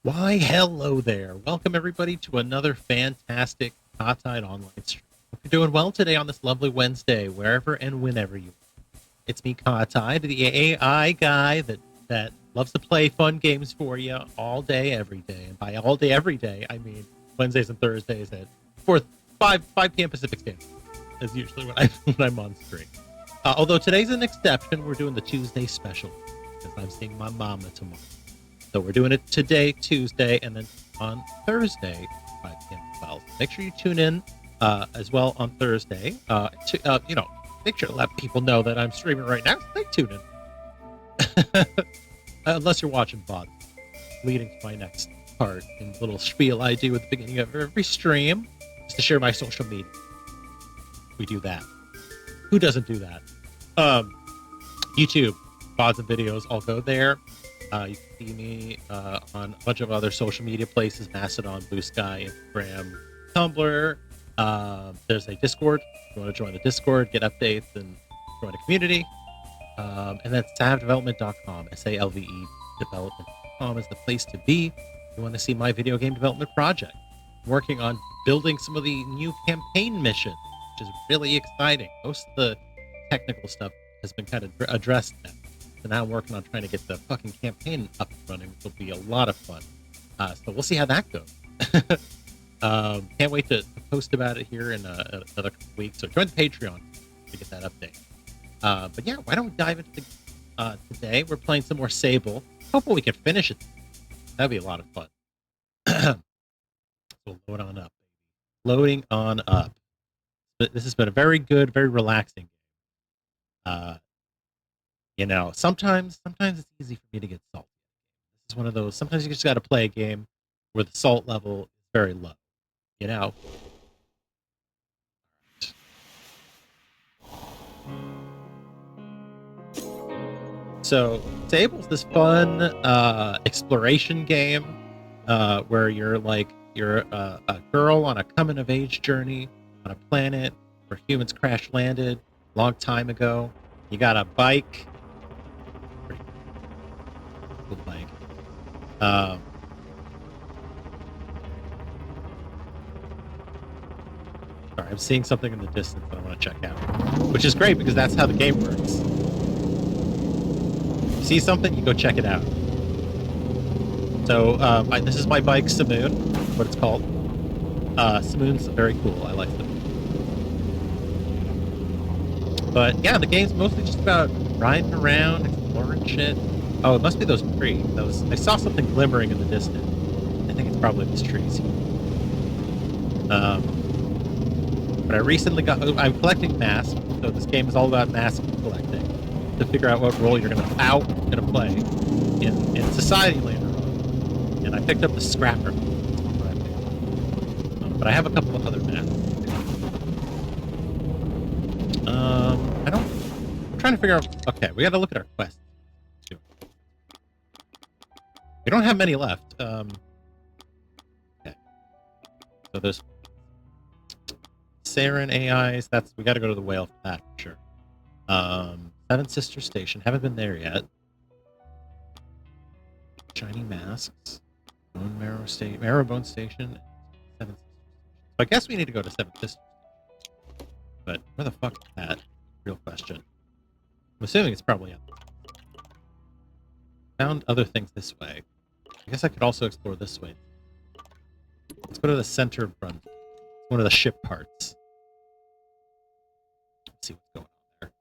Why, hello there. Welcome, everybody, to another fantastic Kahtide online stream. Hope you're doing well today on this lovely Wednesday, wherever and whenever you are. It's me, Kahtide, the AI guy that loves to play fun games for you all day, every day. And by all day, every day, I mean Wednesdays and Thursdays at 5 p.m. Pacific Standard is usually when I'm on stream. Although today's an exception, we're doing the Tuesday special because I'm seeing my mama tomorrow. So we're doing it today, Tuesday, and then on Thursday, 5 p.m. as well. So make sure you tune in as well on Thursday. Make sure to let people know that I'm streaming right now. So they tune in. Unless you're watching VOD, leading to my next part in the little spiel I do at the beginning of every stream, is to share my social media. We do that. Who doesn't do that? YouTube, VODs and videos all go there. You can see me on a bunch of other social media places, Mastodon, Blue Sky, Instagram, Tumblr. There's a Discord. If you want to join the Discord, get updates, and join a community. And that's salvedevelopment.com, SALVE development.com is the place to be. If you want to see my video game development project. I'm working on building some of the new campaign missions, which is really exciting. Most of the technical stuff has been kind of addressed now. So now I'm working on trying to get the fucking campaign up and running, which will be a lot of fun. So we'll see how that goes. Can't wait to post about it here in another couple weeks. So join the Patreon to get that update. But yeah, why don't we dive into today? We're playing some more SABLE. Hopefully we can finish it. That'd be a lot of fun. So load on up. Loading on up. This has been a very good, very relaxing game. Sometimes it's easy for me to get salty. This is one of those. Sometimes you just got to play a game where the salt level is very low. So SABLE's this fun exploration game where you're a girl on a coming of age journey on a planet where humans crash landed a long time ago. You got a bike. Cool bike. Sorry, I'm seeing something in the distance that I want to check out, which is great because that's how the game works. You see something, you go check it out. So this is my bike, Simoon, what it's called. Simoon's very cool. I like them. But yeah, the game's mostly just about riding around, exploring shit. Oh, it must be those trees. I saw something glimmering in the distance. I think it's probably these trees. But I recently I'm collecting masks, so this game is all about mask collecting to figure out what role you're gonna play in society later on. And I picked up the scrapper. But I have a couple of other masks. I'm trying to figure out. Okay, we got to look at our quests. We don't have many left. Okay. So there's Sarin AIs. We got to go to the whale for that for sure. Seven Sister Station. Haven't been there yet. Shiny masks. Bone Marrow Station. Marrowbone Station. Seven Sisters. So I guess we need to go to Seven Sisters. But where the fuck is that? Real question. I'm assuming it's probably up there. Found other things this way. I guess I could also explore this way. Let's go to the center front. It's one of the ship parts. Let's see what's going on there.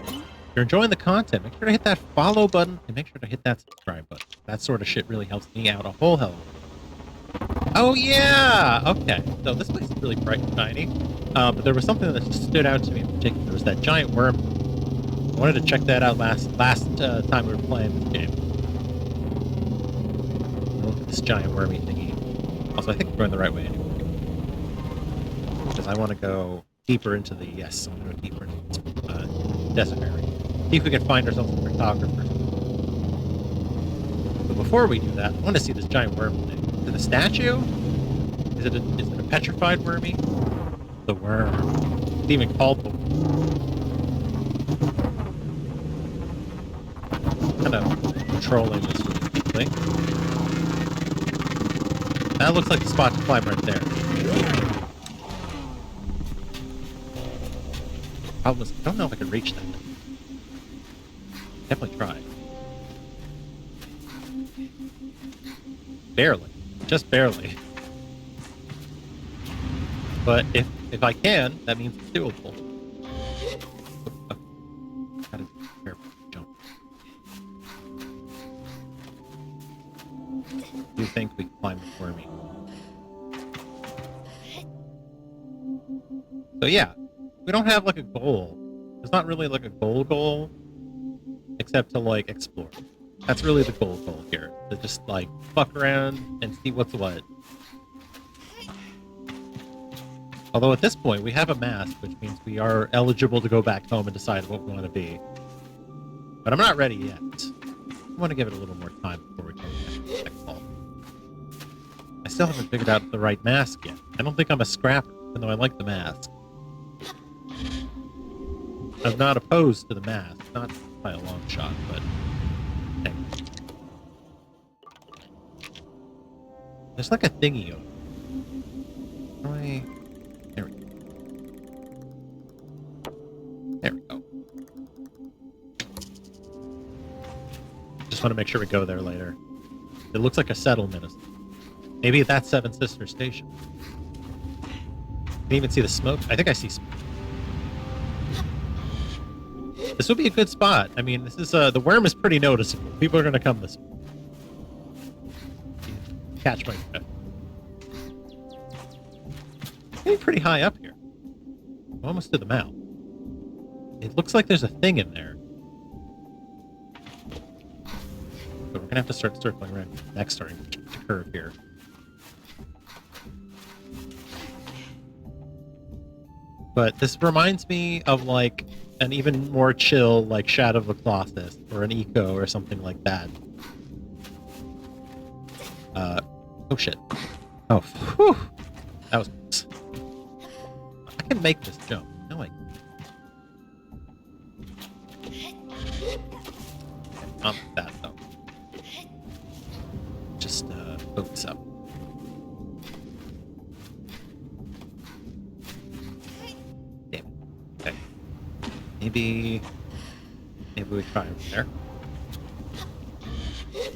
If you're enjoying the content, make sure to hit that follow button and make sure to hit that subscribe button. That sort of shit really helps me out a whole hell of a lot. Oh yeah! Okay, so this place is really bright and shiny. But there was something that stood out to me in particular. There was that giant worm. I wanted to check that out last time we were playing this game. Look at this giant wormy thingy. Also, I think we're going the right way anyway. Because I want to go deeper into the... Yes, I want to go deeper into the desert area. See if we can find ourselves a photographer. before we do that, I want to see this giant worm thing. Is it a statue? Is it a petrified wormy? The worm. It's even called the worm. Kind of controlling this really quickly. That looks like the spot to climb right there. Problem is, I don't know if I can reach that. Definitely try. Barely. Just barely. But if I can, that means it's doable. Gotta be careful. Jump. Do you think we can climb the wormy? So yeah, we don't have like a goal. There's not really like a goal, except to like explore. That's really the goal here. To just like fuck around and see what's what. Although at this point we have a mask, which means we are eligible to go back home and decide what we want to be. But I'm not ready yet. I want to give it a little more time before we go to the next call. I still haven't figured out the right mask yet. I don't think I'm a scrapper, even though I like the mask. I'm not opposed to the mask, not by a long shot, but anyway. There's like a thingy over there. There we go. There we go. Just want to make sure we go there later. It looks like a settlement. Maybe that's Seven Sisters Station. Can you even see the smoke? I think I see smoke. This would be a good spot. I mean, this is the worm is pretty noticeable. People are going to come this way. Catch my breath. Getting pretty high up here. I'm almost to the mouth. It looks like there's a thing in there. But we're gonna have to start circling around. Next, starting to curve here. But this reminds me of like an even more chill, like Shadow of the Colossus or an Eco or something like that. Oh shit. Oh, whew. That was close. I can make this jump. No, I can't. Not like that, though. Just, focus up. Damn it. Okay. Maybe we try over there.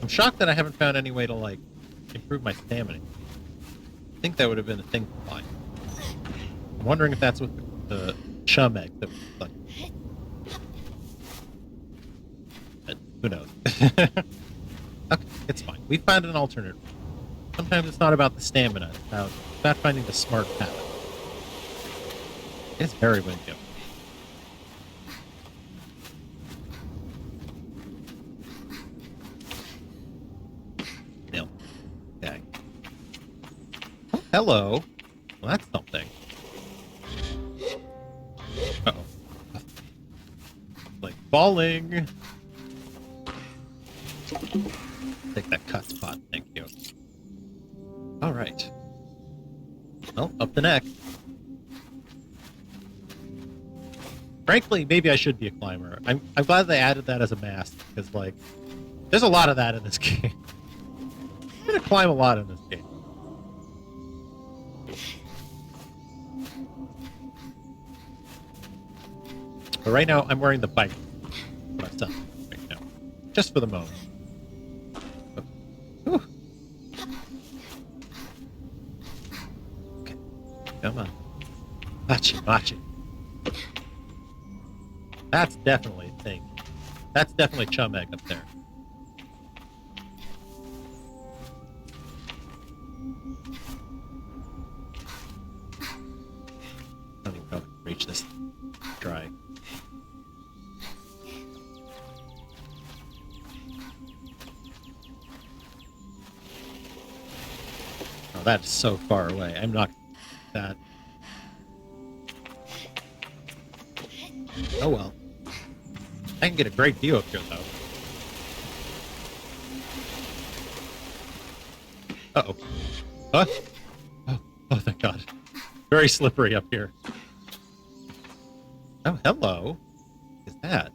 I'm shocked that I haven't found any way to, like, improve my stamina. I think that would have been a thing to find. I'm wondering if that's with the chum egg that was like. But who knows? Okay, it's fine. We found an alternate. Sometimes it's not about the stamina, it's about finding the smart path. It's very windy. Nailed it. Okay. Oh, hello. Well, that's something. Uh-oh. Like falling. Take that cut spot, thank you. Alright. Well, up the neck. Frankly, maybe I should be a climber. I'm glad they added that as a mask, because, like, there's a lot of that in this game. I'm gonna climb a lot in this game. But right now, I'm wearing the bike. What I've done right now. Just for the moment. Whew. Okay. Come on. Machi. That's definitely a thing. That's definitely chum egg up there. I don't even know if I can reach this dry. Oh, that's so far away. I'm not that. Oh well. I can get a great view up here, though. Uh-oh. What? Oh, thank God. Very slippery up here. Oh, hello. What is that?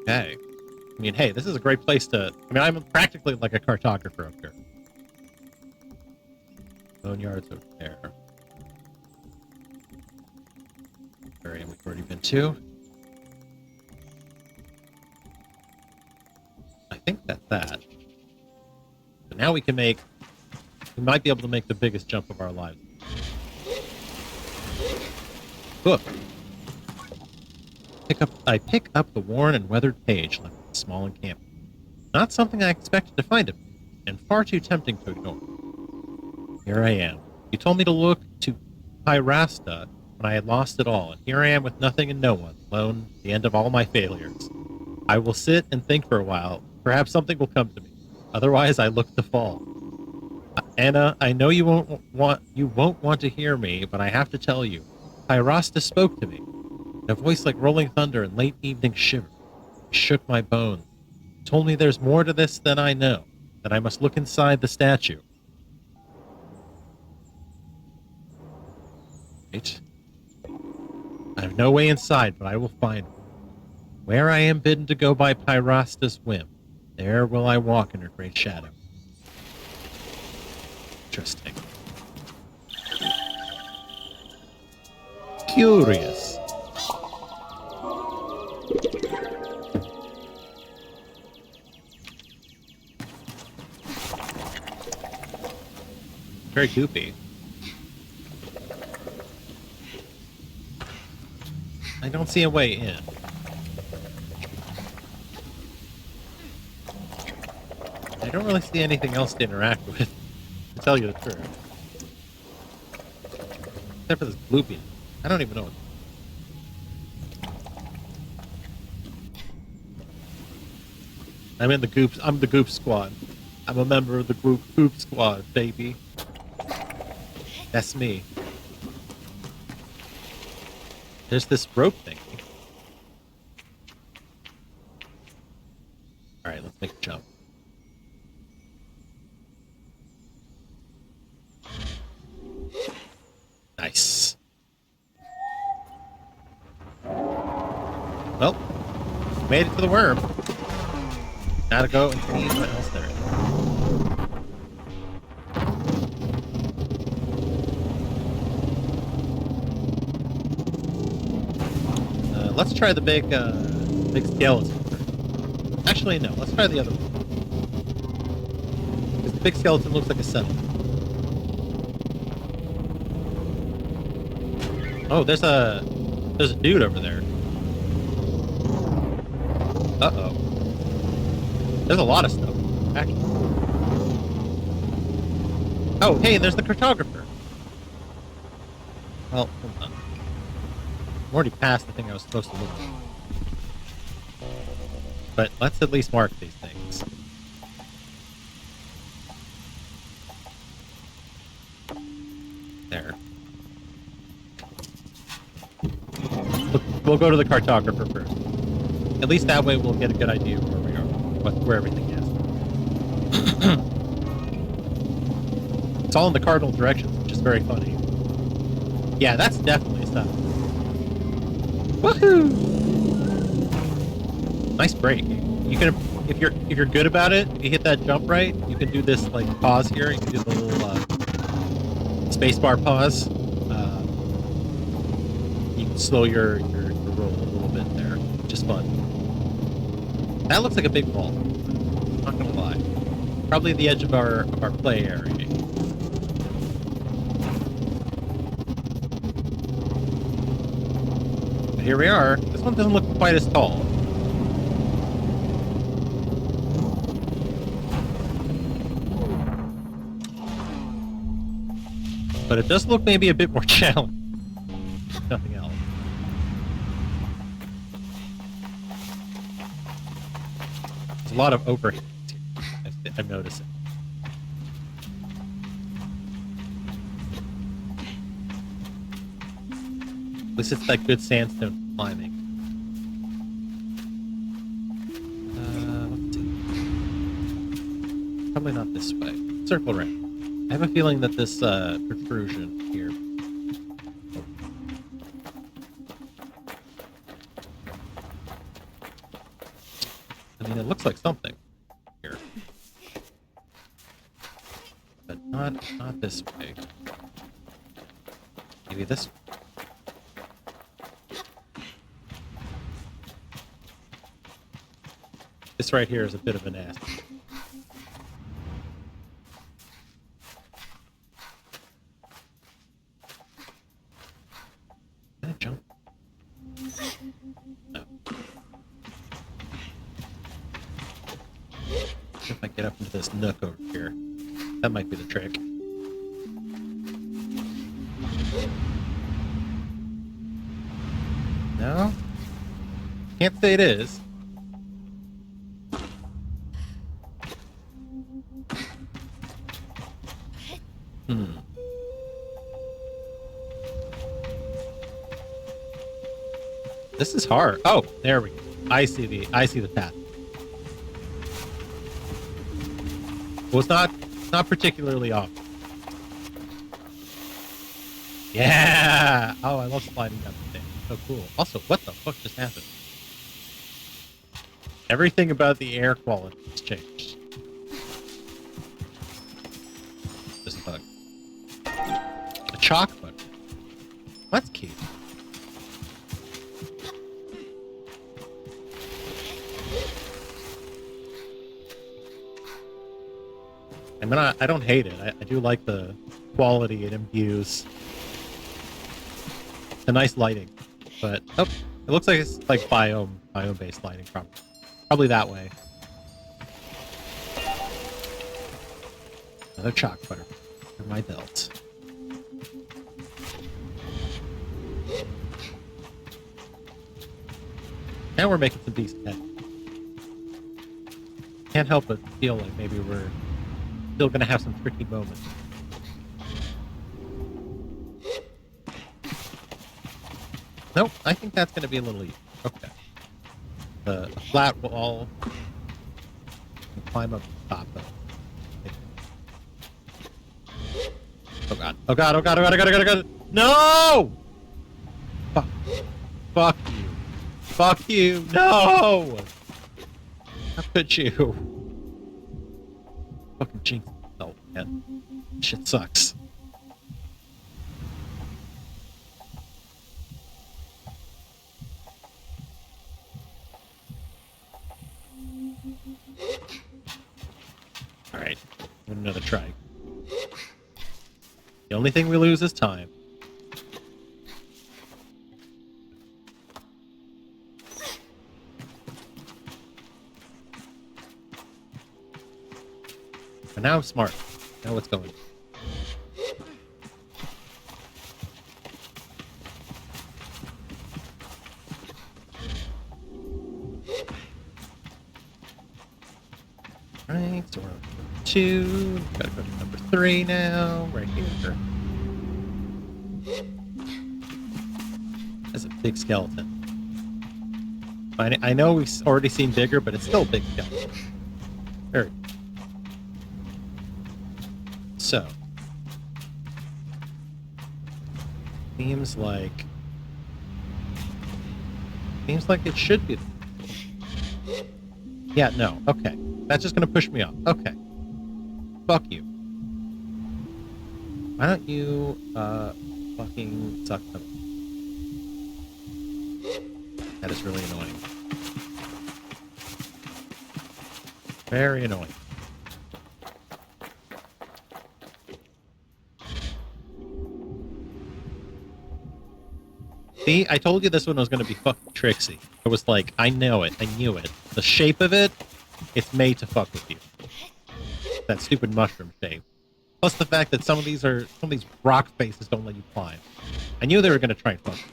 Okay. I mean, hey, this is a great place to... I mean, I'm practically like a cartographer up here. Boneyard's over there. Area we've already been to. I think that's that. So now we can make... We might be able to make the biggest jump of our lives. Book. I pick up the worn and weathered page left in the small encampment. Not something I expected to find it, and far too tempting to ignore. Here I am. You told me to look to Pyrasta when I had lost it all, and here I am with nothing and no one, alone, the end of all my failures. I will sit and think for a while. Perhaps something will come to me. Otherwise, I look to fall. Anna, I know you won't want to hear me, but I have to tell you. Pyrasta spoke to me. In a voice like rolling thunder and late evening shiver. He shook my bones. Told me there's more to this than I know, that I must look inside the statue. Right. I have no way inside, but I will find one. Where I am bidden to go by Pyrasta's whim, there will I walk in her great shadow. Interesting. Curious. Very goopy. I don't see a way in. I don't really see anything else to interact with, to tell you the truth. Except for this gloopy. I don't even know what. I'm in the goops. I'm the goop squad. I'm a member of the goop squad, baby. That's me. There's this rope thing. Alright, let's make a jump. Nice. Well, made it to the worm. Gotta go and see what else there is. Let's try the big skeleton first. Actually, no. Let's try the other one. Because the big skeleton looks like a settlement. Oh, there's a dude over there. Uh-oh. There's a lot of stuff, actually. Oh, hey, there's the cartographer. Well, hold on. I'm already past the thing I was supposed to look at. But let's at least mark these things. There. We'll go to the cartographer first. At least that way we'll get a good idea of where we are, where everything is. It's all in the cardinal directions, which is very funny. Yeah, that's definitely stuff. Woohoo! Nice break. You can, if you're good about it, if you hit that jump right, you can do this like pause here. You can do the little spacebar pause. You can slow your roll a little bit there, which is fun. That looks like a big ball. Not gonna lie. Probably the edge of our play area. But here we are. This one doesn't look quite as tall. But it does look maybe a bit more challenging. Nothing else. There's a lot of overhead here. I'm noticing. At least it's that good sandstone climbing. Probably not this way. Circle around. I have a feeling that this protrusion here. I mean, it looks like something here, but not this way. Maybe this. This right here is a bit of an ass. Can I jump? No. If I get up into this nook over here, that might be the trick. No? Can't say it is. This is hard. Oh, there we go. I see the path. Well, it's not particularly off. Yeah! Oh, I love sliding down the thing. So cool. Also, what the fuck just happened? Everything about the air quality has changed. This bug. A chalk bug. That's cute. I mean, I don't hate it. I do like the quality it imbues. It's a nice lighting, but oh, it looks like it's like biome-based lighting, probably that way. Another chalk butter for my belt. Now we're making some decent head. Can't help but feel like maybe we're still gonna have some tricky moments. Nope, I think that's gonna be a little easy. Okay. The flat wall. Climb up the top of it. Oh god. Oh god, oh god, oh god, oh god, oh god, oh god. No! Fuck. Fuck you. Fuck you. No! How could you? Fucking jinx. Oh, man. Shit sucks. Alright. Another try. The only thing we lose is time. But now I'm smart. Now what's going? Alright, so we're on number 2. Gotta go to number 3 now. Right here. That's a big skeleton. I know we've already seen bigger, but it's still a big skeleton. Very. So. Seems like it should be. Yeah, no. Okay. That's just gonna push me off. Okay. Fuck you. Why don't you, fucking suck them? That is really annoying. Very annoying. See, I told you this one was going to be fucking tricksy. I was like, I know it. I knew it. The shape of it, it's made to fuck with you. That stupid mushroom shape. Plus the fact that some of these rock faces don't let you climb. I knew they were going to try and fuck with you.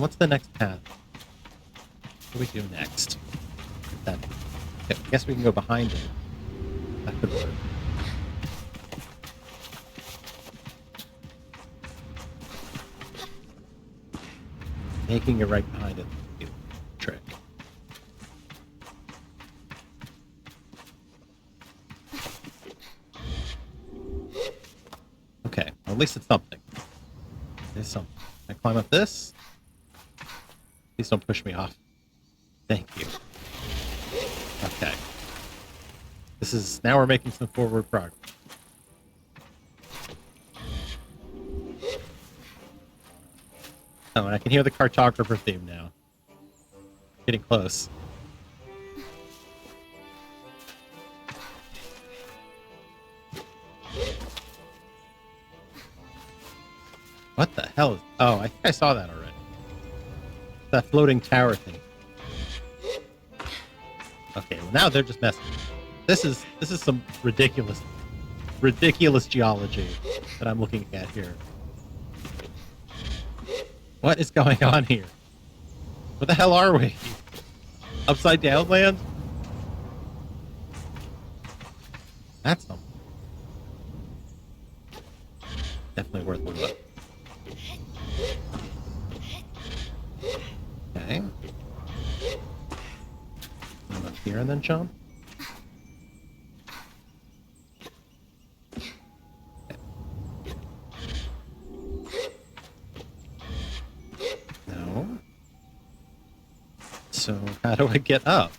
what's the next path? What do we do next? That, okay, I guess we can go behind it. That could work. Making it right behind it. Trick. Okay, well, at least it's something. There's something. Can I climb up this? Please don't push me off. Thank you. Okay. This is... Now we're making some forward progress. Oh, and I can hear the cartographer theme now. Getting close. What the hell is... Oh, I think I saw that already. That floating tower thing. Okay, well now they're just messing. This is some ridiculous geology that I'm looking at here. What is going on here? Where the hell are we? Upside down land? That's something. Definitely worth a look. Okay. Come up here and then jump. Okay. No. So, how do I get up?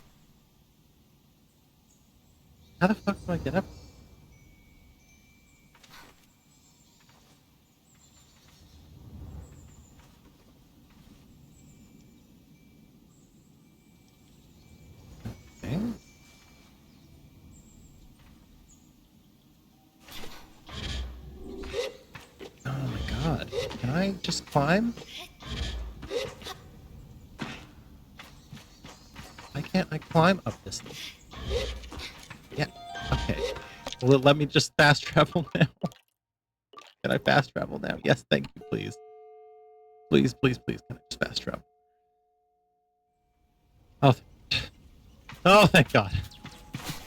How the fuck do I get up? Okay. Oh my god. Can I just climb? Why can't I climb up this thing? Yeah. Okay. Will it let me just fast travel now? Can I fast travel now? Yes, thank you, please. Please, please, please, can I just fast travel? Oh, oh, thank God.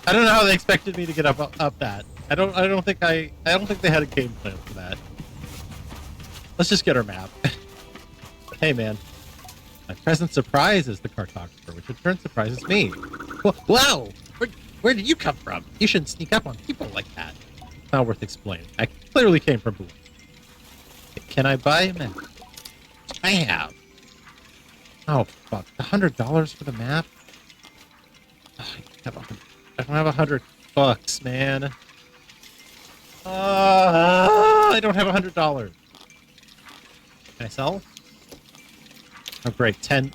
I don't know how they expected me to get up that. I don't think they had a game plan for that. Let's just get our map. Hey, man. My present surprise is the cartographer, which in turn surprises me. Whoa! Where did you come from? You shouldn't sneak up on people like that. It's not worth explaining. I clearly came from Blue. Can I buy a map? I have. Oh, fuck. $100 for the map? Oh, I don't have $100, man. I don't have $100. Can I sell? Oh, great. 10.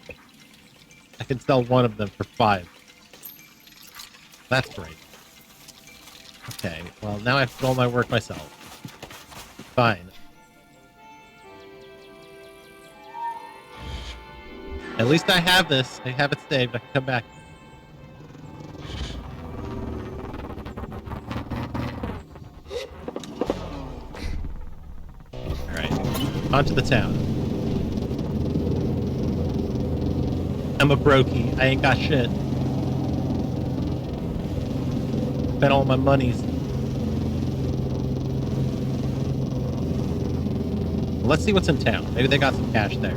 I can sell one of them for 5. That's great. Okay, well, now I have to do all my work myself. Fine. At least I have this. I have it saved. I can come back. Alright. On to the town. I'm a brokey. I ain't got shit. Spent all my monies. Let's see what's in town. Maybe they got some cash there.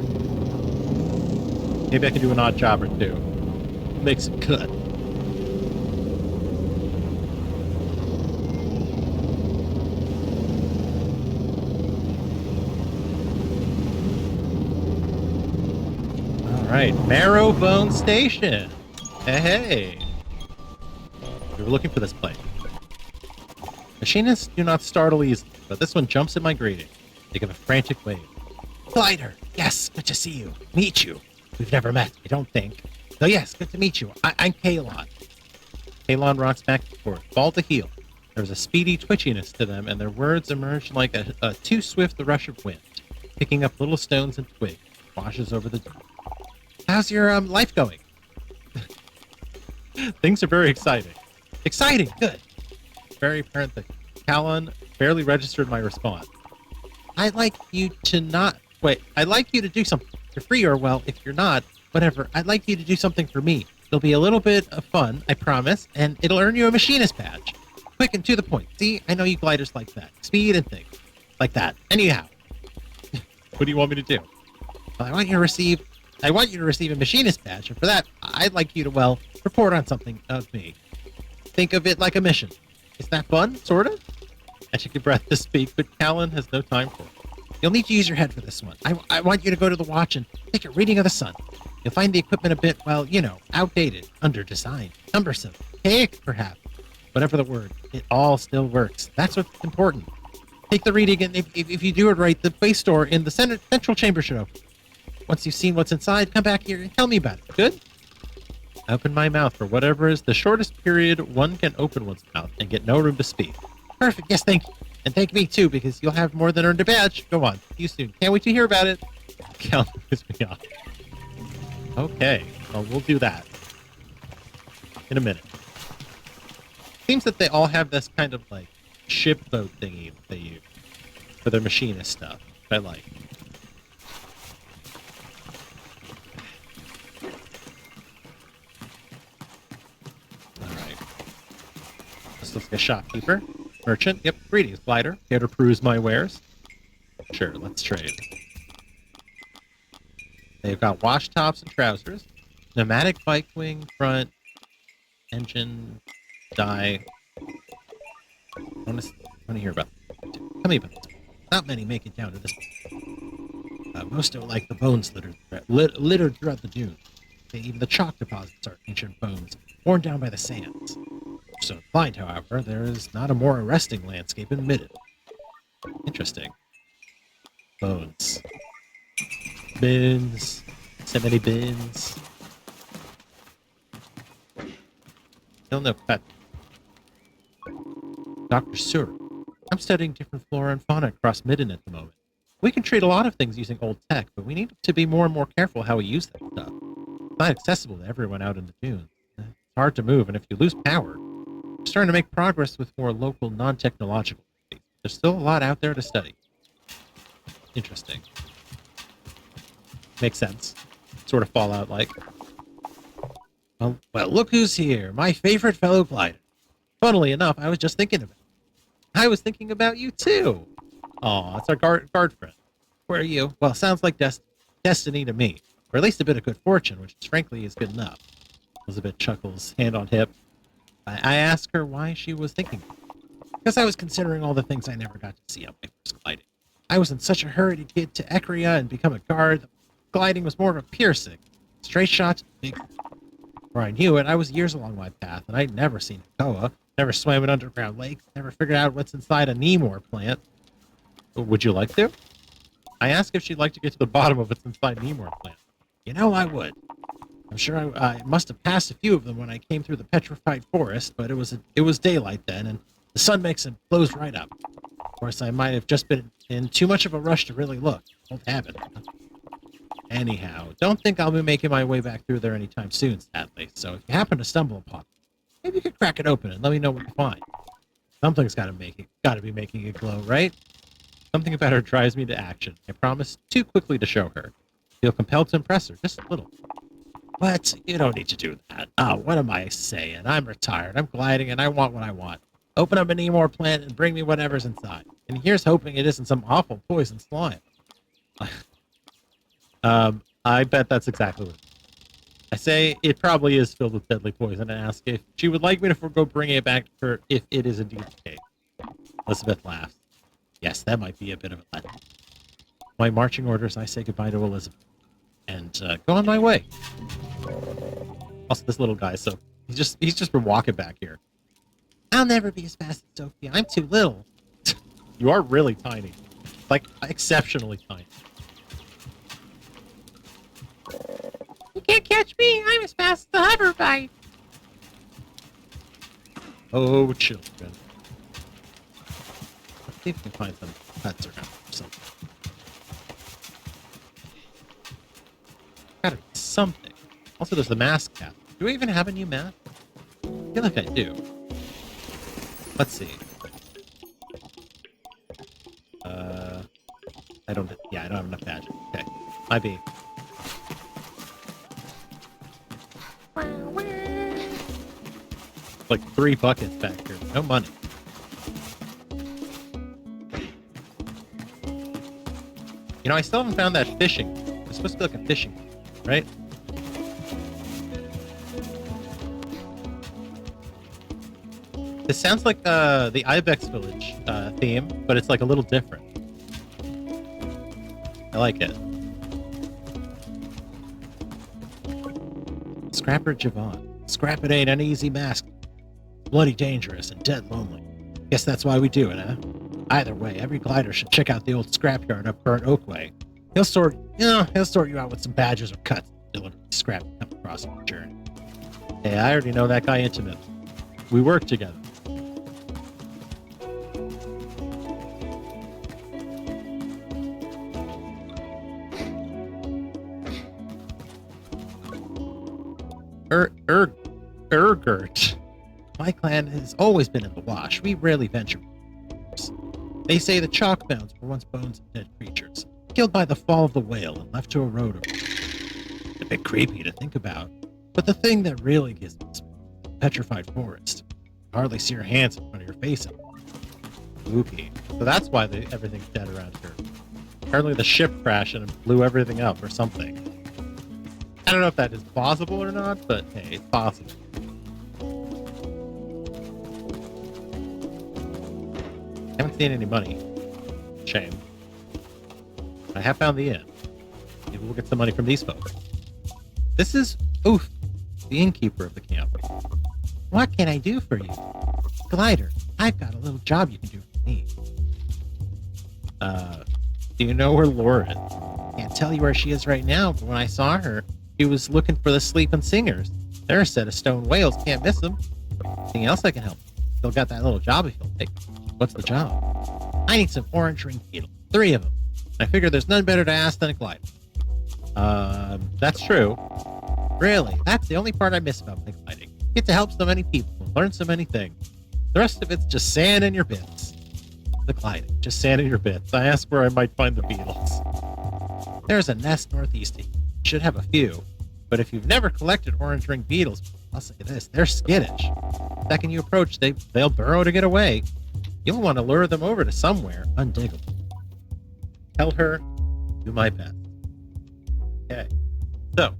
Maybe I can do an odd job or two. Make some cut. Alright, Marrowbone Station. Hey. We were looking for this place. Machinists do not startle easily, but this one jumps at my greeting. They give a frantic wave. Glider! Yes, good to see you. Meet you. We've never met, I don't think. So yes, good to meet you. I'm Kalon. Kalon rocks back and forth, ball to heel. There's a speedy twitchiness to them, and their words emerge like a too swift rush of wind, picking up little stones and twigs, washes over the door. How's your life going? Things are very exciting. Exciting, good. Very apparent that Kalon barely registered my response. I'd like you to do something you're free or, well, if you're not, whatever, I'd like you to do something for me. It'll be a little bit of fun, I promise, and it'll earn you a machinist badge. Quick and to the point. See, I know you gliders like that. Speed and things. Like that. Anyhow. What do you want me to do? Well, I want you to receive a machinist badge, and for that, I'd like you to, well, report on something of me. Think of it like a mission. Is that fun? Sort of? I took a breath to speak, but Callan has no time for it. You'll need to use your head for this one. I want you to go to the watch and take a reading of the sun. You'll find the equipment a bit, well, you know, outdated, under-designed, cumbersome, archaic, perhaps. Whatever the word, it all still works. That's what's important. Take the reading, and if you do it right, the base door in the central chamber should open. Once you've seen what's inside, come back here and tell me about it. Good? I open my mouth for whatever is the shortest period one can open one's mouth and get no room to speak. Perfect. Yes, thank you. And thank me, too, because you'll have more than earned a badge. Go on. See you soon. Can't wait to hear about it. Cal moves me off. Okay. Well, we'll do that in a minute. Seems that they all have this kind of, like, ship boat thingy that they use for their machinist stuff, which I like. Alright. This looks like a shopkeeper. Merchant. Yep. Greetings, glider. Here to peruse my wares? Sure, let's trade. They've got wash tops and trousers. Pneumatic bike wing, front, engine, die. I want to hear about it. Tell me about this. Not many make it down to this. Most are like the bones littered throughout the dunes. Even the chalk deposits are ancient bones, worn down by the sands. So to find, however, there is not a more arresting landscape in Midden. Interesting. Bones. Bins. So many bins. Still no pet. Dr. Sur. I'm studying different flora and fauna across Midden at the moment. We can treat a lot of things using old tech, but we need to be more and more careful how we use that stuff. It's not accessible to everyone out in the dunes. It's hard to move, and if you lose power, we're starting to make progress with more local, non-technological things. There's still a lot out there to study. Interesting. Makes sense. Sort of Fallout-like. Well, look who's here. My favorite fellow glider. Funnily enough, I was just thinking about it. I was thinking about you, too. Aw, it's our guard friend. Where are you? Well, sounds like destiny to me. Or at least a bit of good fortune, which frankly is good enough. Elizabeth chuckles, hand on hip. I asked her why she was thinking. Because I was considering all the things I never got to see on my first gliding. I was in such a hurry to get to Ekria and become a guard. Gliding was more of a piercing. Straight shots, big. Before I knew it, I was years along my path, and I'd never seen Hakoa, never swam in underground lakes, never figured out what's inside a Nemor plant. Would you like to? I asked if she'd like to get to the bottom of what's inside Nemor plant. You know I would. I'm sure I must have passed a few of them when I came through the petrified forest, but it was daylight then, and the sun makes them close right up. Of course, I might have just been in too much of a rush to really look. Old habit. Anyhow, don't think I'll be making my way back through there anytime soon, sadly. So if you happen to stumble upon it, maybe you could crack it open and let me know what you find. Something's got to be making it glow, right? Something about her drives me to action. I promise too quickly to show her. Feel compelled to impress her, just a little. What? You don't need to do that. Oh, what am I saying? I'm retired. I'm gliding, and I want what I want. Open up an Nemor plant and bring me whatever's inside. And here's hoping it isn't some awful poison slime. I bet that's exactly what it is. I say it probably is filled with deadly poison and ask if she would like me to forego bringing it back to her if it is indeed the case. Elizabeth laughs. Yes, that might be a bit of a letdown. My marching orders, I say goodbye to Elizabeth. And go on my way. Also, this little guy, so he's just been walking back here. I'll never be as fast as Sophia. I'm too little. You are really tiny. Like, exceptionally tiny. You can't catch me. I'm as fast as a hoverbike. Oh, children. Let's see if we can find some pets around or something. Gotta be something. Also, there's the mask cap. Do we even have a new mask? I feel like I do. Let's see. I don't have enough badges. Okay. Might be. Like 3 buckets back here. No money. You know, I still haven't found that fishing. It's supposed to be like a fishing, right? This sounds like the Ibex Village theme, but it's like a little different. I like it. Scrapper Javon. Scrap it ain't an easy mask. Bloody dangerous and dead lonely. Guess that's why we do it, huh? Either way, every glider should check out the old scrapyard up Burnt Oakway. He'll sort you out with some badges or cuts. Deliver scrap to come across on the journey. Hey, I already know that guy intimately. We work together. Urgert. My clan has always been in the wash. We rarely venture. They say the chalk mounds were once bones of dead creatures, killed by the fall of the whale and left to erode over. A bit creepy to think about, but the thing that really gives me is the petrified forest. You hardly see your hands in front of your face. Spooky. So that's why everything's dead around here. Apparently the ship crashed and blew everything up or something. I don't know if that is plausible or not, but hey, it's possible. I haven't seen any money. Shame. I have found the inn. Maybe we'll get some money from these folks. This is Oof, the innkeeper of the camp. What can I do for you? Glider, I've got a little job you can do for me. Do you know where Laura is? Can't tell you where she is right now, but when I saw her, she was looking for the sleeping singers. They're a set of stone whales, can't miss them. Anything else I can help? Still got that little job if you'll take it. What's the job? I need some orange ring beetles. 3 of them. I figure there's none better to ask than a glider. That's true. Really, that's the only part I miss about my gliding. Get to help so many people and learn so many things. The rest of it's just sand in your bits. The gliding, just sand in your bits. I asked where I might find the beetles. There's a nest northeast of you. Should have a few. But if you've never collected orange ring beetles, I'll say this, they're skittish. The second you approach, they'll burrow to get away. You'll want to lure them over to somewhere undiggable. Tell her, do my best. Okay. So,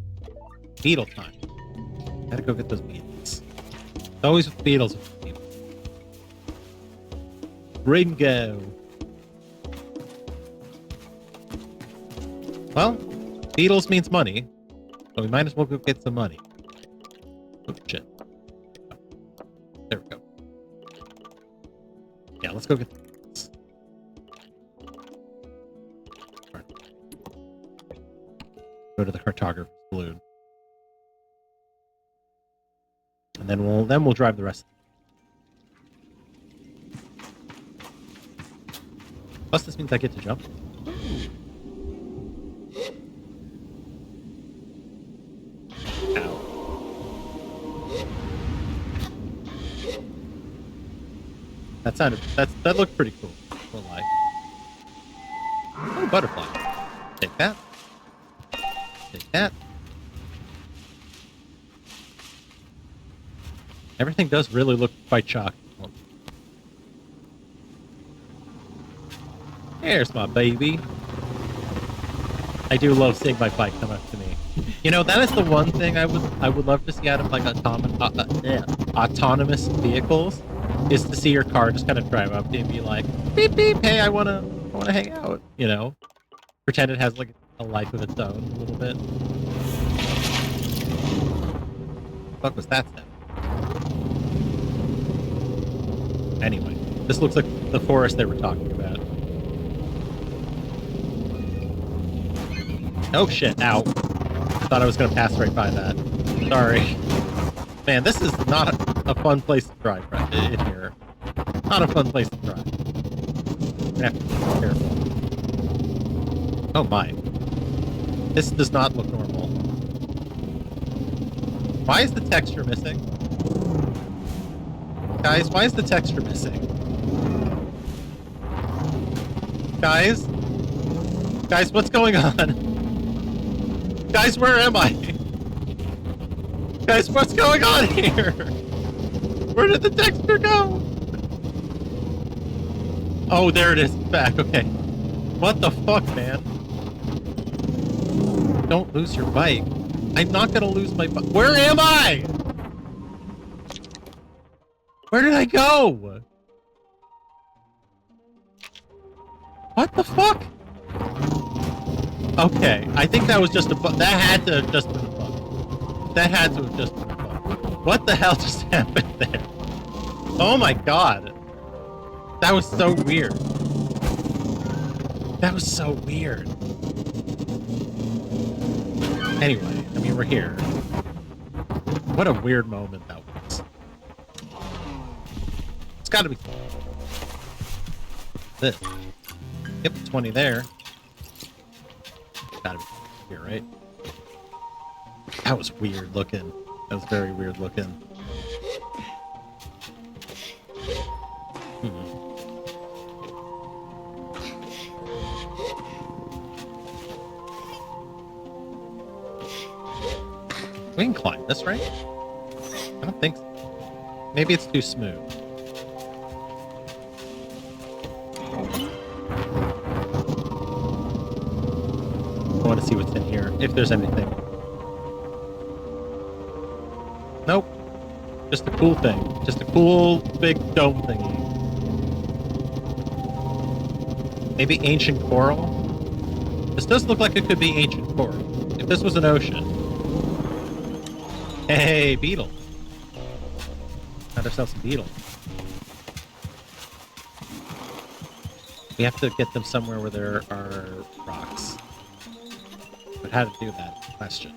beetle time. Gotta go get those beetles. It's always with beetles. Ringo. Well, beetles means money, so we might as well go get some money. Oh, shit. There we go. Yeah, let's go get this. Right. Go to the cartographer's balloon. And then we'll drive the rest. Plus this means I get to jump. That looked pretty cool. Won't lie. Oh, butterfly. Take that. Take that. Everything does really look quite chalky. There's my baby. I do love seeing my bike come up to me. You know, that is the one thing I would love to see out of like autonomous vehicles, is to see your car just kind of drive up to you and be like, beep beep, hey, I wanna hang out, you know? Pretend it has like a life of its own a little bit. What was that sound? Anyway, this looks like the forest they were talking about. Oh shit, ow. Thought I was gonna pass right by that. Sorry. Man, this is not a fun place to drive right in here. Not a fun place to drive. I'm gonna have to be careful. Oh my. This does not look normal. Why is the texture missing? Guys, why is the texture missing? Guys? Guys, what's going on? Guys, where am I? Guys, what's going on here? Where did the texture go? Oh, there it is. Back. Okay. What the fuck, man? Don't lose your bike. I'm not gonna lose my bike. Where am I? Where did I go? What the fuck? Okay, I think that was just a bug. That had to have just been a bug. That had to have just been a bug. What the hell just happened there? Oh my god. That was so weird. That was so weird. Anyway, I mean, we're here. What a weird moment that was. It's gotta be this. Yep, 20 there. Gotta be here, right? That was weird looking. That was very weird looking. We can climb this, right? I don't think so. Maybe it's too smooth. I want to see what's in here, if there's anything. Nope. Just a cool thing. Just a cool, big dome thingy. Maybe ancient coral? This does look like it could be ancient coral. If this was an ocean. Hey, beetle. Found ourselves some beetles. We have to get them somewhere where there are rocks. But how to do that is the question.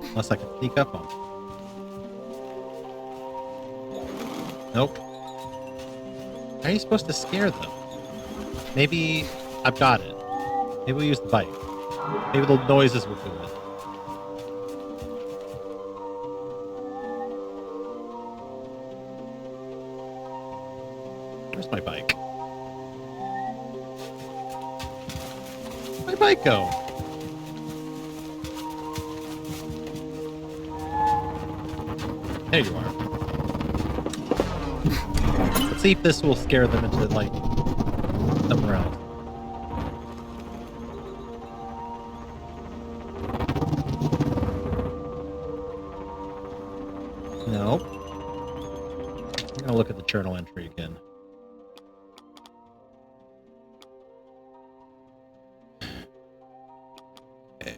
Unless I can sneak up on them. Nope. How are you supposed to scare them? Maybe I've got it. Maybe we'll use the bike. Maybe the noises will do it. Where's my bike? Where'd my bike go? There you are. Let's see if this will scare them into, like, somewhere else. No. I'm gonna look at the journal entry again. Okay.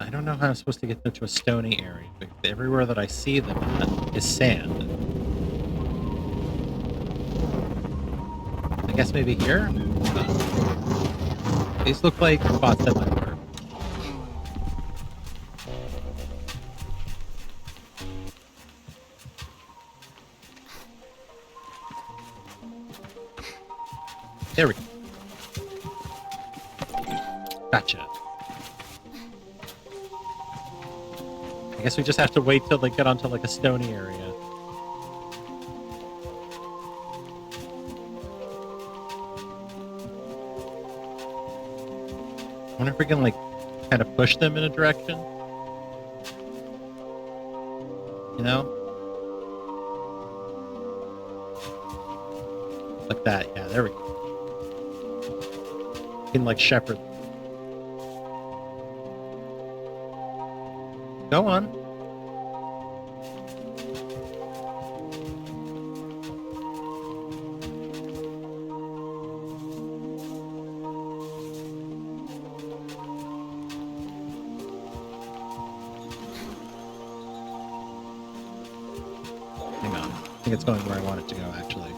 I don't know how I'm supposed to get them to a stony area, but everywhere that I see them at is sand. I guess maybe here? These look like spots that might work. There we go. Gotcha. I guess we just have to wait till they get onto, like, a stony area. I wonder if we can, like, kind of push them in a direction. You know? Like that. Yeah, there we go. We can, like, shepherd. Go on. Hang on. I think it's going where I want it to go, actually.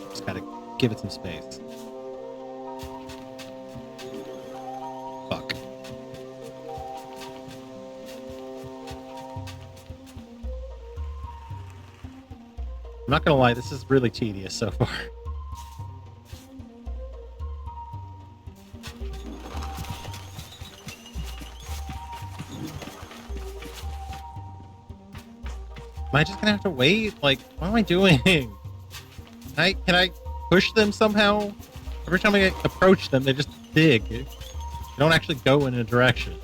Just gotta give it some space. Fuck. I'm not gonna lie, this is really tedious so far. I just gonna have to wait? Like, what am I doing? Can I push them somehow? Every time I approach them, they just dig. They don't actually go in a direction.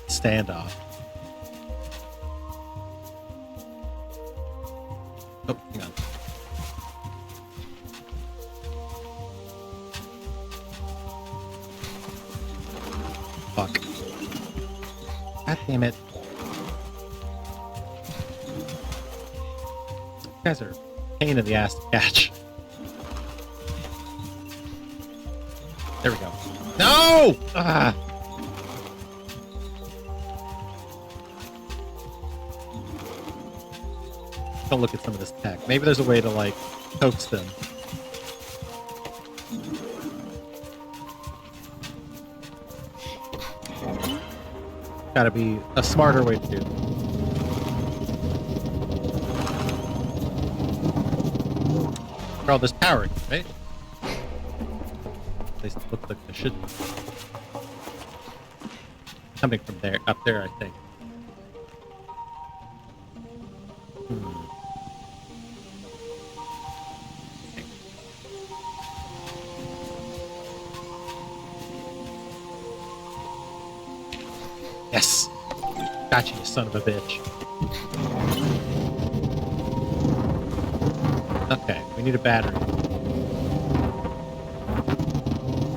Standoff. Oh, hang on. Fuck. God damn it. You guys are a pain in the ass to catch. There we go. No! Ah! Don't look at some of this tech. Maybe there's a way to, like, coax them. Gotta be a smarter way to do it. For all this power, right? At least it looks like it should be. Coming from there, up there, I think. Yes! Gotcha, you son of a bitch. Okay, we need a battery.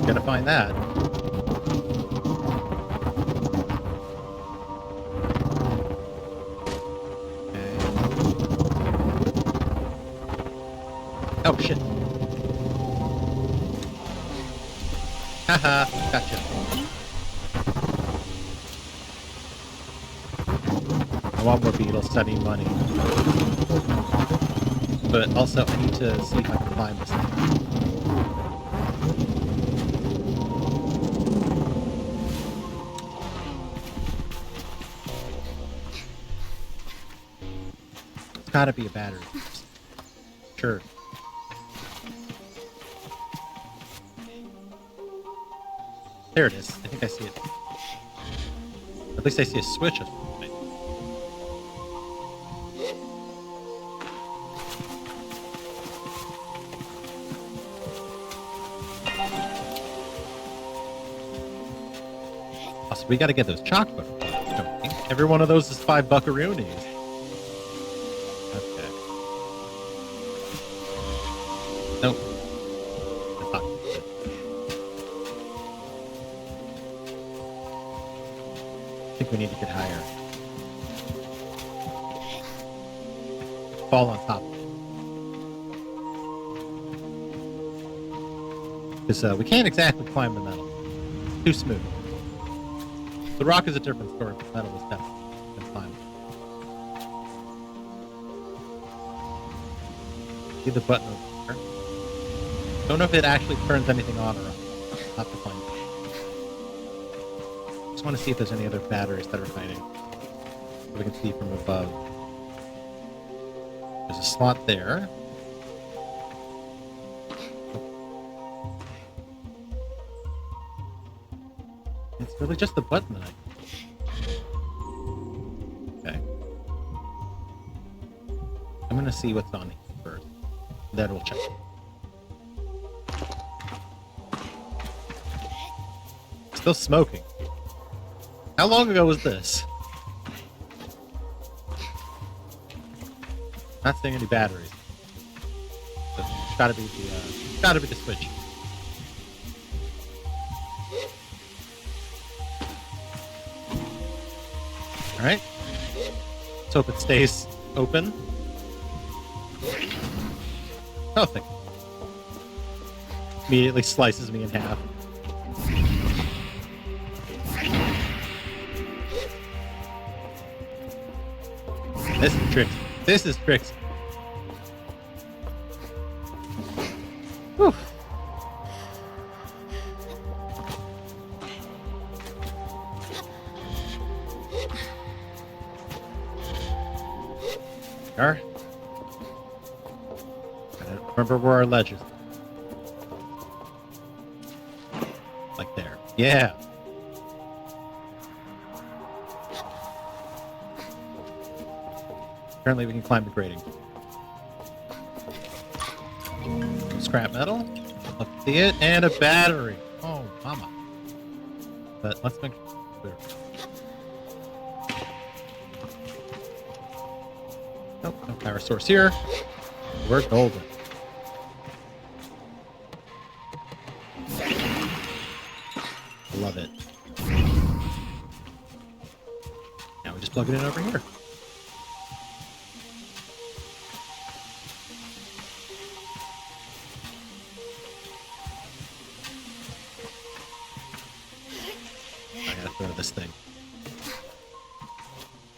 Gotta find that. Okay. Oh, shit. Haha, gotcha. I want more beetles studying money. But also, I need to see if I can climb this thing. It's gotta be a battery. Sure. There it is. I think I see it. At least I see a switch. We gotta get those chocolate. Every one of those is 5 buckaroonies. Okay. Nope. That's not good. I think we need to get higher. Fall on top. Because we can't exactly climb the metal. Too smooth. The rock is a different story, but metal is definitely fine. See the button over there? Don't know if it actually turns anything on or off. I'll have to find it. Just want to see if there's any other batteries that are hiding. So we can see from above. There's a slot there. It's really just the button that I... Okay. I'm gonna see what's on here first. Then we'll check. Still smoking. How long ago was this? Not seeing any batteries. But it's gotta be the switch. Alright. Let's hope it stays open. Nothing. Immediately slices me in half. This is tricky. This is tricky. Whew. There. Gotta remember where our ledge is. Like there. Yeah. Apparently we can climb the grating. Scrap metal. Let's see it. And a battery. Oh, mama. But let's make sure it's clear. Nope, no power source here. We're golden. Love it. Now we just plug it in over here. I gotta throw this thing.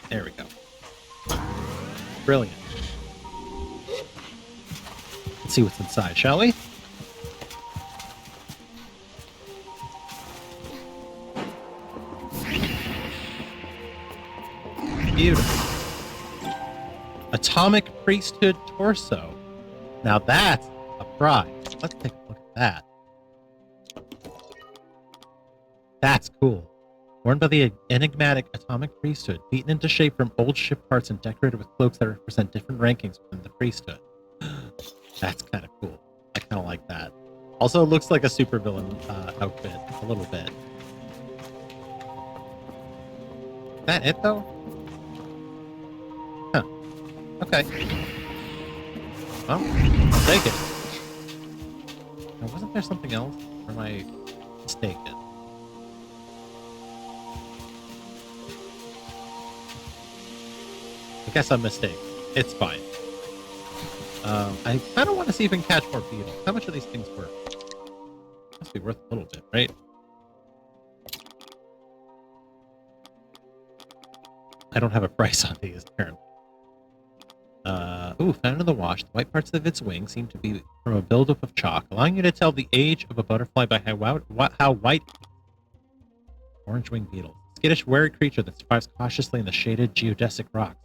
There we go. Brilliant. Let's see what's inside, shall we? Beautiful. Atomic Priesthood torso. Now that's a prize. Let's take a look at that. That's cool. Worn by the enigmatic Atomic Priesthood, beaten into shape from old ship parts and decorated with cloaks that represent different rankings within the priesthood. That's kind of cool. I kind of like that. Also, it looks like a supervillain outfit, a little bit. Is that it, though? Huh. Okay. Well, I'll take it. Now, wasn't there something else? Or am I mistaken? I guess I'm mistaken. It's fine. I kind of want to see if we can catch more beetles. How much are these things worth? Must be worth a little bit, right? I don't have a price on these, apparently. Ooh, found in the wash. The white parts of its wings seem to be from a buildup of chalk, allowing you to tell the age of a butterfly by how white. Orange-winged beetles. Skittish, wary creature that survives cautiously in the shaded geodesic rocks.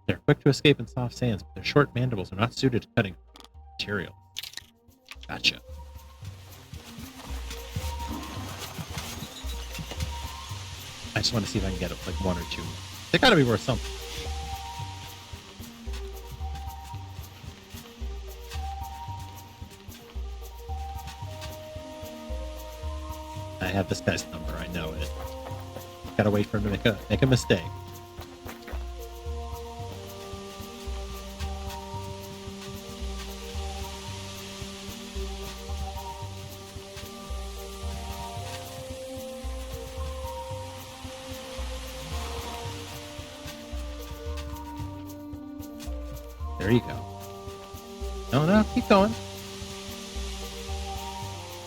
They're quick to escape in soft sands, but their short mandibles are not suited to cutting material. Gotcha. I just want to see if I can get like one or two. They gotta be worth something. I have this guy's number. I know it. Gotta wait for him to make a mistake. There you go. No, keep going.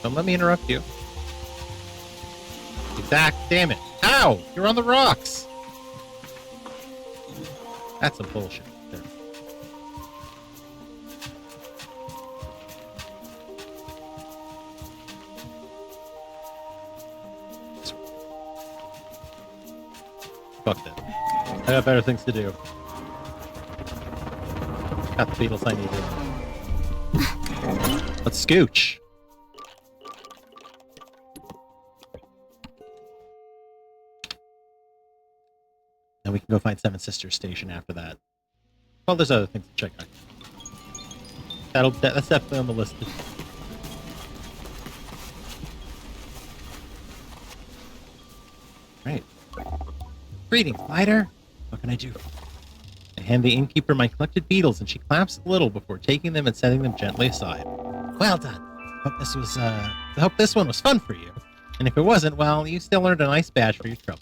Don't let me interrupt you. Damn it. Ow! You're on the rocks! That's some bullshit. There. Fuck that. I got better things to do. Got the beetles I needed. Let's scooch. And we can go find Seven Sisters Station after that. Well, there's other things to check out. That's definitely on the list. Right. Greetings, Spider. What can I do? I hand the innkeeper my collected beetles, and she claps a little before taking them and setting them gently aside. Well done. Hope this one was fun for you. And if it wasn't, well, you still earned a nice badge for your trouble.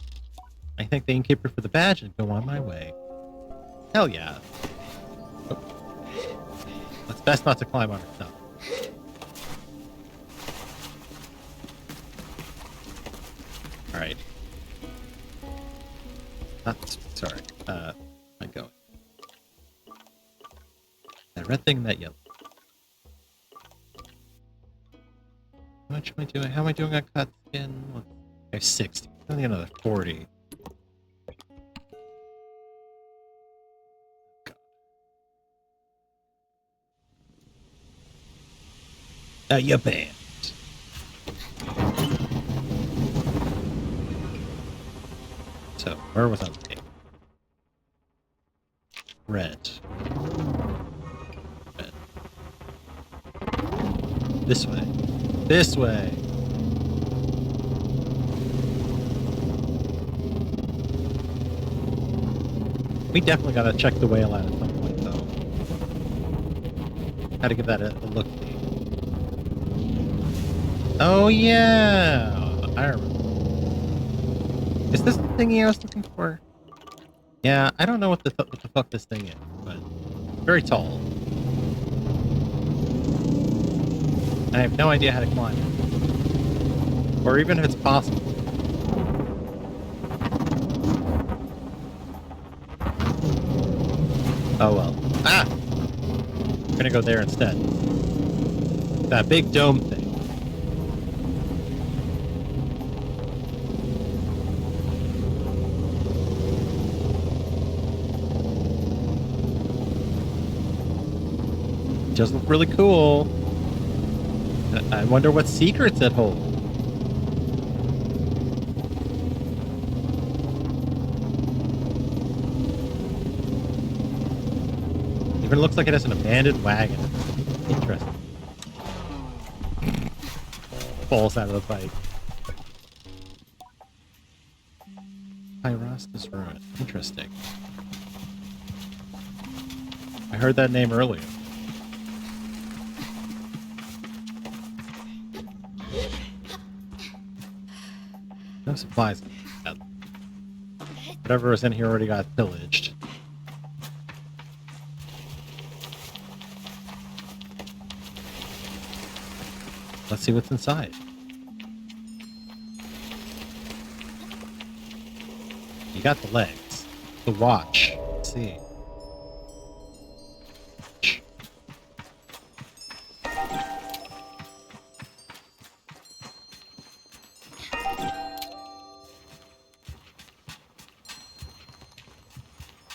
I thank the innkeeper for the badge and go on my way. Hell yeah. Oh. It's best not to climb on her stuff. Alright. Sorry. Where am I going? That red thing and that yellow. How much am I doing? How am I doing on cut skin? I have 60. I need another 40. You're banned. So, where was I? Red. Red. This way. This way. We definitely gotta check the whale out at some point, though. Gotta give that a look. Oh, yeah! I remember. Is this the thingy I was looking for? Yeah, I don't know what the fuck this thing is, but very tall. I have no idea how to climb it. Or even if it's possible. Oh well. Ah! We're gonna go there instead. That big dome thing. It does look really cool. I wonder what secrets it holds. Even looks like it has an abandoned wagon. Interesting. Falls out of the pipe. Pyrostus Ruin. Interesting. I heard that name earlier. No supplies. Whatever was in here already got pillaged. Let's see what's inside. You got the legs. The watch. Let's see.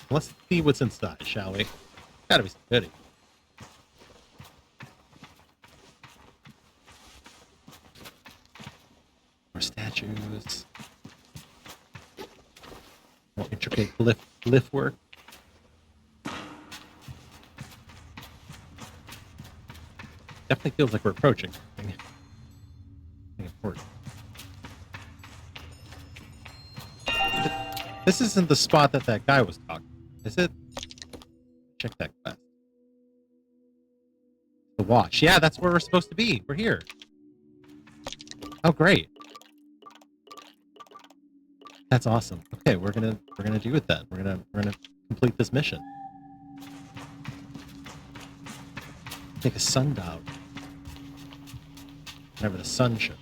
Let's see what's inside, shall we? Gotta be some goodie. More statues. More intricate glyph work. Definitely feels like we're approaching something important. This isn't the spot that guy was talking. Is it? Check that quest. The watch. Yeah, that's where we're supposed to be. We're here. Oh, great. That's awesome. Okay, we're gonna do it then. We're gonna complete this mission. Take a sundial. Whenever the sun shows.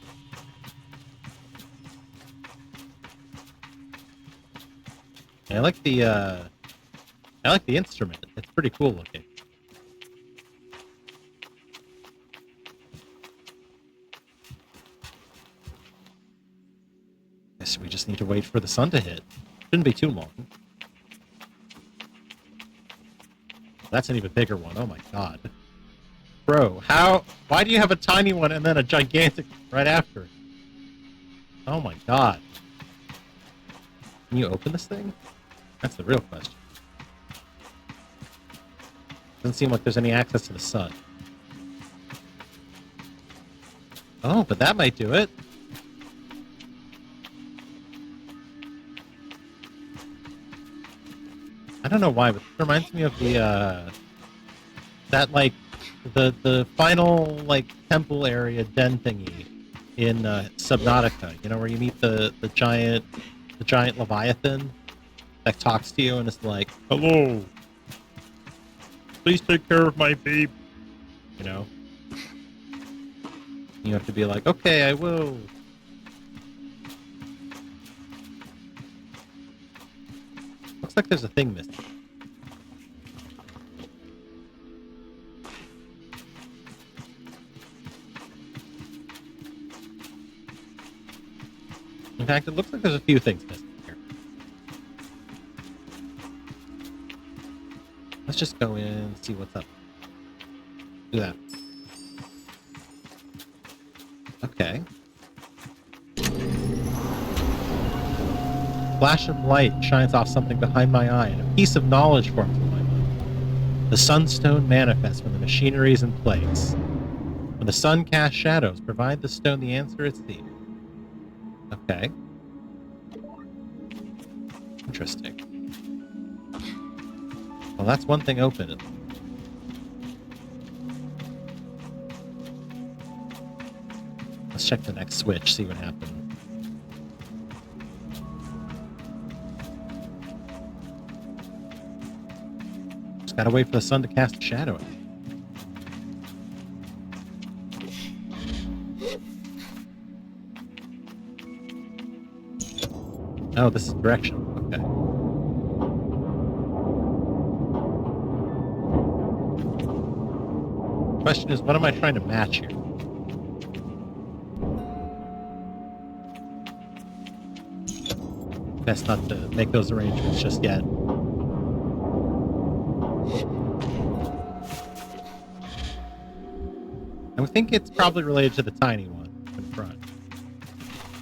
I like the instrument. It's pretty cool looking. Guess we just need to wait for the sun to hit. Shouldn't be too long. That's an even bigger one. Oh my god. Bro, why do you have a tiny one and then a gigantic right after it? Oh my god. Can you open this thing? That's the real question. Doesn't seem like there's any access to the sun. Oh, but that might do it. I don't know why, but it reminds me of the, that, like, the final, like, temple area den thingy in, Subnautica, you know, where you meet the giant Leviathan that talks to you and is like, hello, please take care of my baby, you know? You have to be like, okay, I will. Looks like there's a thing missing. In fact, it looks like there's a few things missing here. Let's just go in and see what's up. Do that. Okay. Flash of light shines off something behind my eye, and a piece of knowledge forms in my mind. The sunstone manifests when the machinery is in place. When the sun casts shadows, provide the stone the answer it seeks. Okay. Interesting. Well, that's one thing open. Let's check the next switch, see what happens. Just gotta wait for the sun to cast a shadow. Oh, this is direction. Okay. Question is, what am I trying to match here? Best not to make those arrangements just yet. I would think it's probably related to the tiny one in front.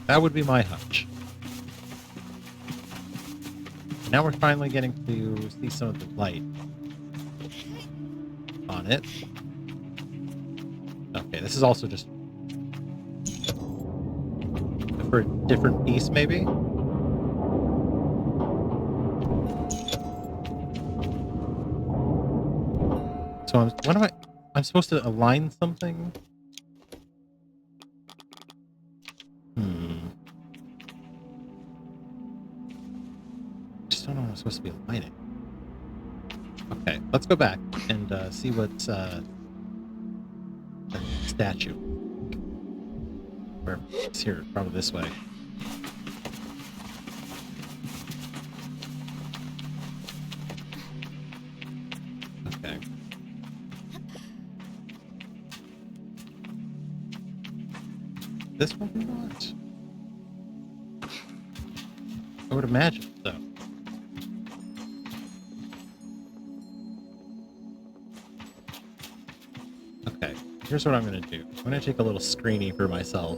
That would be my hunch. Now we're finally getting to see some of the light on it. Okay, this is also just for a different piece, maybe? So I'm supposed to align something? Just don't know what I'm supposed to be aligning. Okay, let's go back and see what's the statue. Where it's here, probably this way. Okay. This one or not? I would imagine so. Okay, here's what I'm going to do. I'm going to take a little screeny for myself,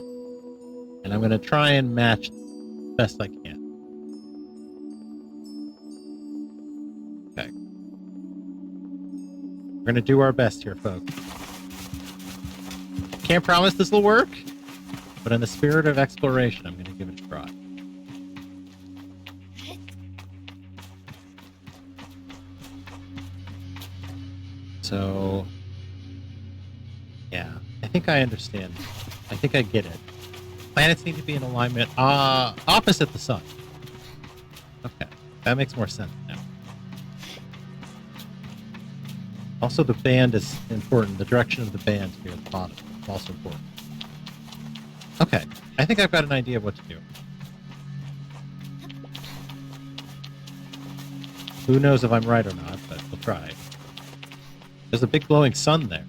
and I'm going to try and match best I can. Okay. We're going to do our best here, folks. Can't promise this will work, but in the spirit of exploration, I'm going to give it a try. So, yeah, I think I understand. I think I get it. Planets need to be in alignment opposite the sun. Okay, that makes more sense now. Also, the band is important. The direction of the band here at the bottom is also important. Okay, I think I've got an idea of what to do. Who knows if I'm right or not, but we'll try. There's a big glowing sun there.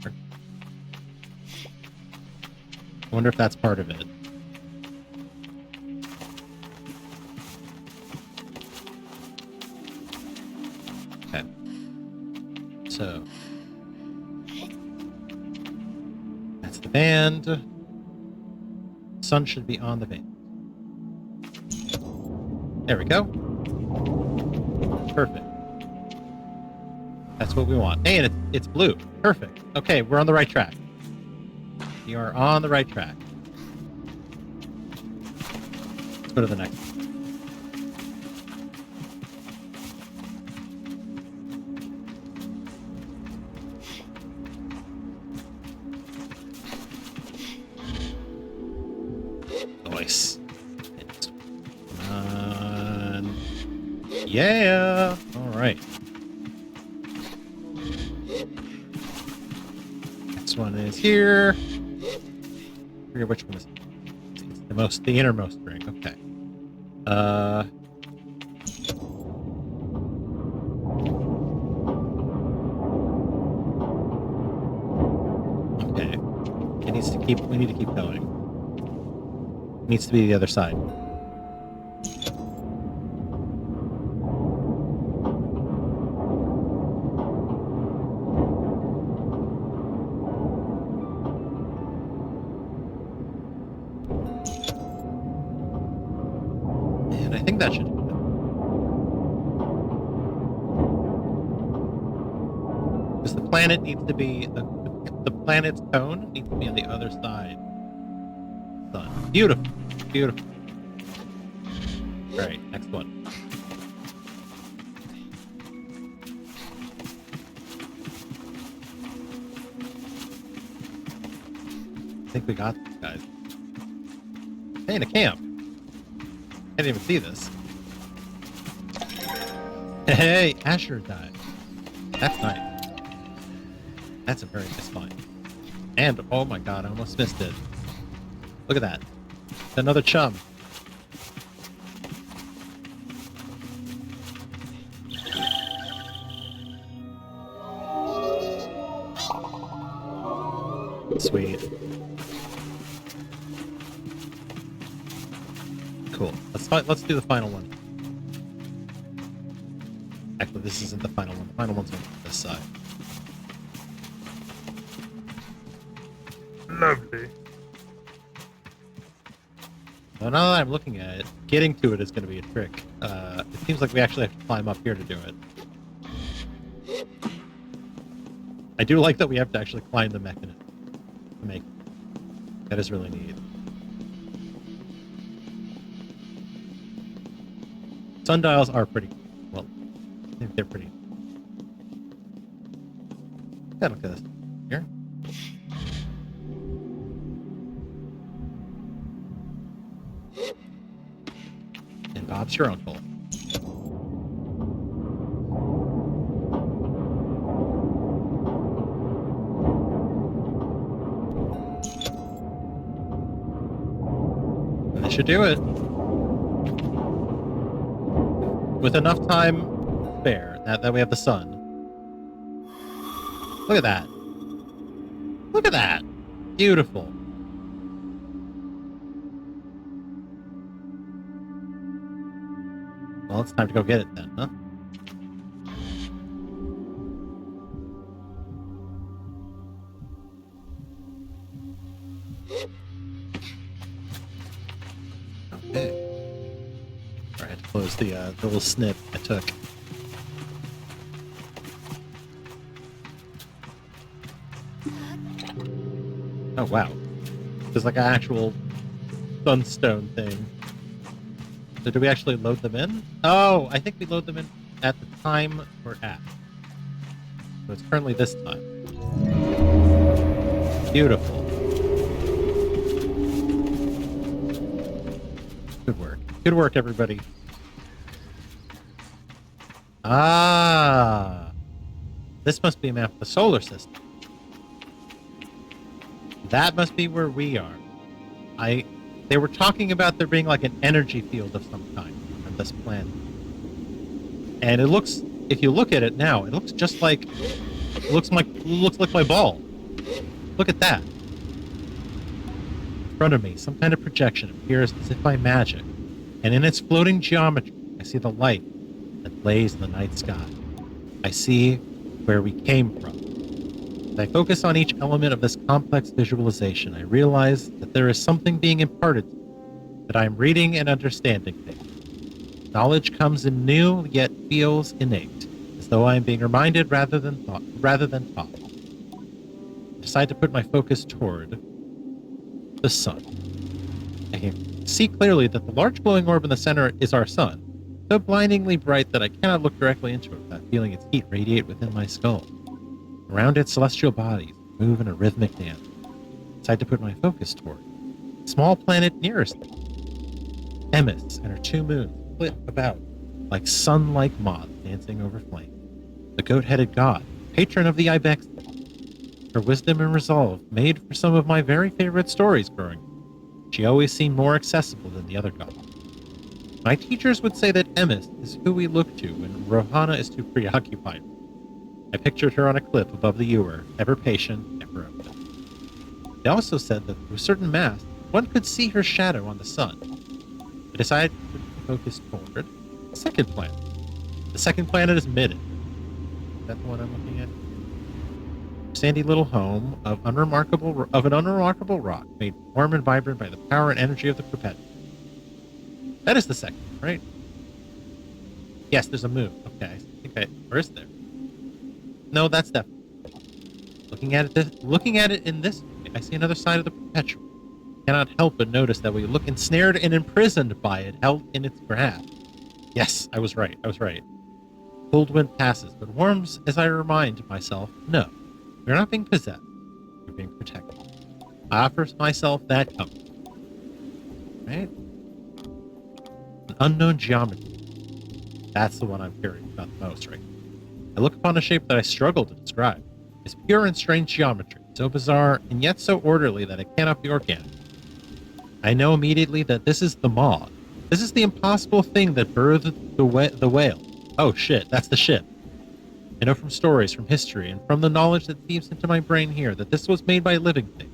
I wonder if that's part of it. Okay. So. That's the band. Sun should be on the band. There we go. Perfect. That's what we want. Hey, and it's blue. Perfect. Okay, we're on the right track. You are on the right track. Let's go to the next one. Nice. Come on. Yeah. All right. Next one is here. I forget which one is it's the innermost ring. Okay. Okay. We need to keep going. It needs to be the other side. And I think that should do it. planet needs to be the planet's cone needs to be on the other side. Sun. Beautiful. Beautiful. Alright, next one. I think we got this, guys. Hey, in a camp. Can't even see this. Hey, Asher died. That's nice. That's a very nice find. And, oh my god, I almost missed it. Look at that. It's another chum. Sweet. Cool. Let's do the final one. Actually, this isn't the final one. The final one's on this side. Lovely. Well, now that I'm looking at it, getting to it is going to be a trick. It seems like we actually have to climb up here to do it. I do like that we have to actually climb the mechanism to make it. That is really neat. Sundials are pretty cool. Well, I think they're pretty. Yeah, look at this. Here. And Bob's your uncle. And that should do it. With enough time spare, that we have the sun. Look at that. Look at that. Beautiful. Well, it's time to go get it then, huh? Okay. I had to close the little snip I took. Oh, wow. There's like an actual sunstone thing. So do we actually load them in? Oh, I think we load them in at the time we're at. So it's currently this time. Beautiful. Good work. Good work, everybody. Ah. This must be a map of the solar system. That must be where we are. They were talking about there being like an energy field of some kind on this planet. And it looks, if you look at it now, it looks just like, looks like my ball. Look at that. In front of me, some kind of projection appears as if by magic. And in its floating geometry, I see the light that lays in the night sky. I see where we came from. As I focus on each element of this complex visualization, I realize that there is something being imparted to me, that I am reading and understanding things. Knowledge comes in new, yet feels innate, as though I am being reminded rather than taught. I decide to put my focus toward the sun. I can see clearly that the large glowing orb in the center is our sun, so blindingly bright that I cannot look directly into it without feeling its heat radiate within my skull. Around its celestial bodies move in a rhythmic dance. I decide to put my focus toward the small planet nearest them. Emis and her two moons flit about like sun-like moths dancing over flames. The goat-headed god, patron of the ibex. Her wisdom and resolve made for some of my very favorite stories growing up. She always seemed more accessible than the other gods. My teachers would say that Emis is who we look to when Rohana is too preoccupied. I pictured her on a cliff above the Ewer, ever patient, ever open. They also said that through certain masts, one could see her shadow on the sun. I decided to focus toward the second planet. The second planet is Midden. Is that the one I'm looking at? Sandy little home of an unremarkable rock, made warm and vibrant by the power and energy of the perpetuum. That is the second, right? Yes, there's a moon. Okay, or is there? No, that's definitely. Looking at it in this way, I see another side of the perpetual. I cannot help but notice that we look ensnared and imprisoned by it, held in its grasp. Yes, I was right. Cold wind passes, but warms as I remind myself, no, we're not being possessed. We're being protected. I offer myself that comfort. Right? An unknown geometry. That's the one I'm curious about the most right now. I look upon a shape that I struggle to describe. It's pure and strange geometry, so bizarre and yet so orderly that it cannot be organic. I know immediately that this is the maw. This is the impossible thing that birthed the whale. Oh shit, that's the ship. I know from stories, from history, and from the knowledge that seeps into my brain here that this was made by living things,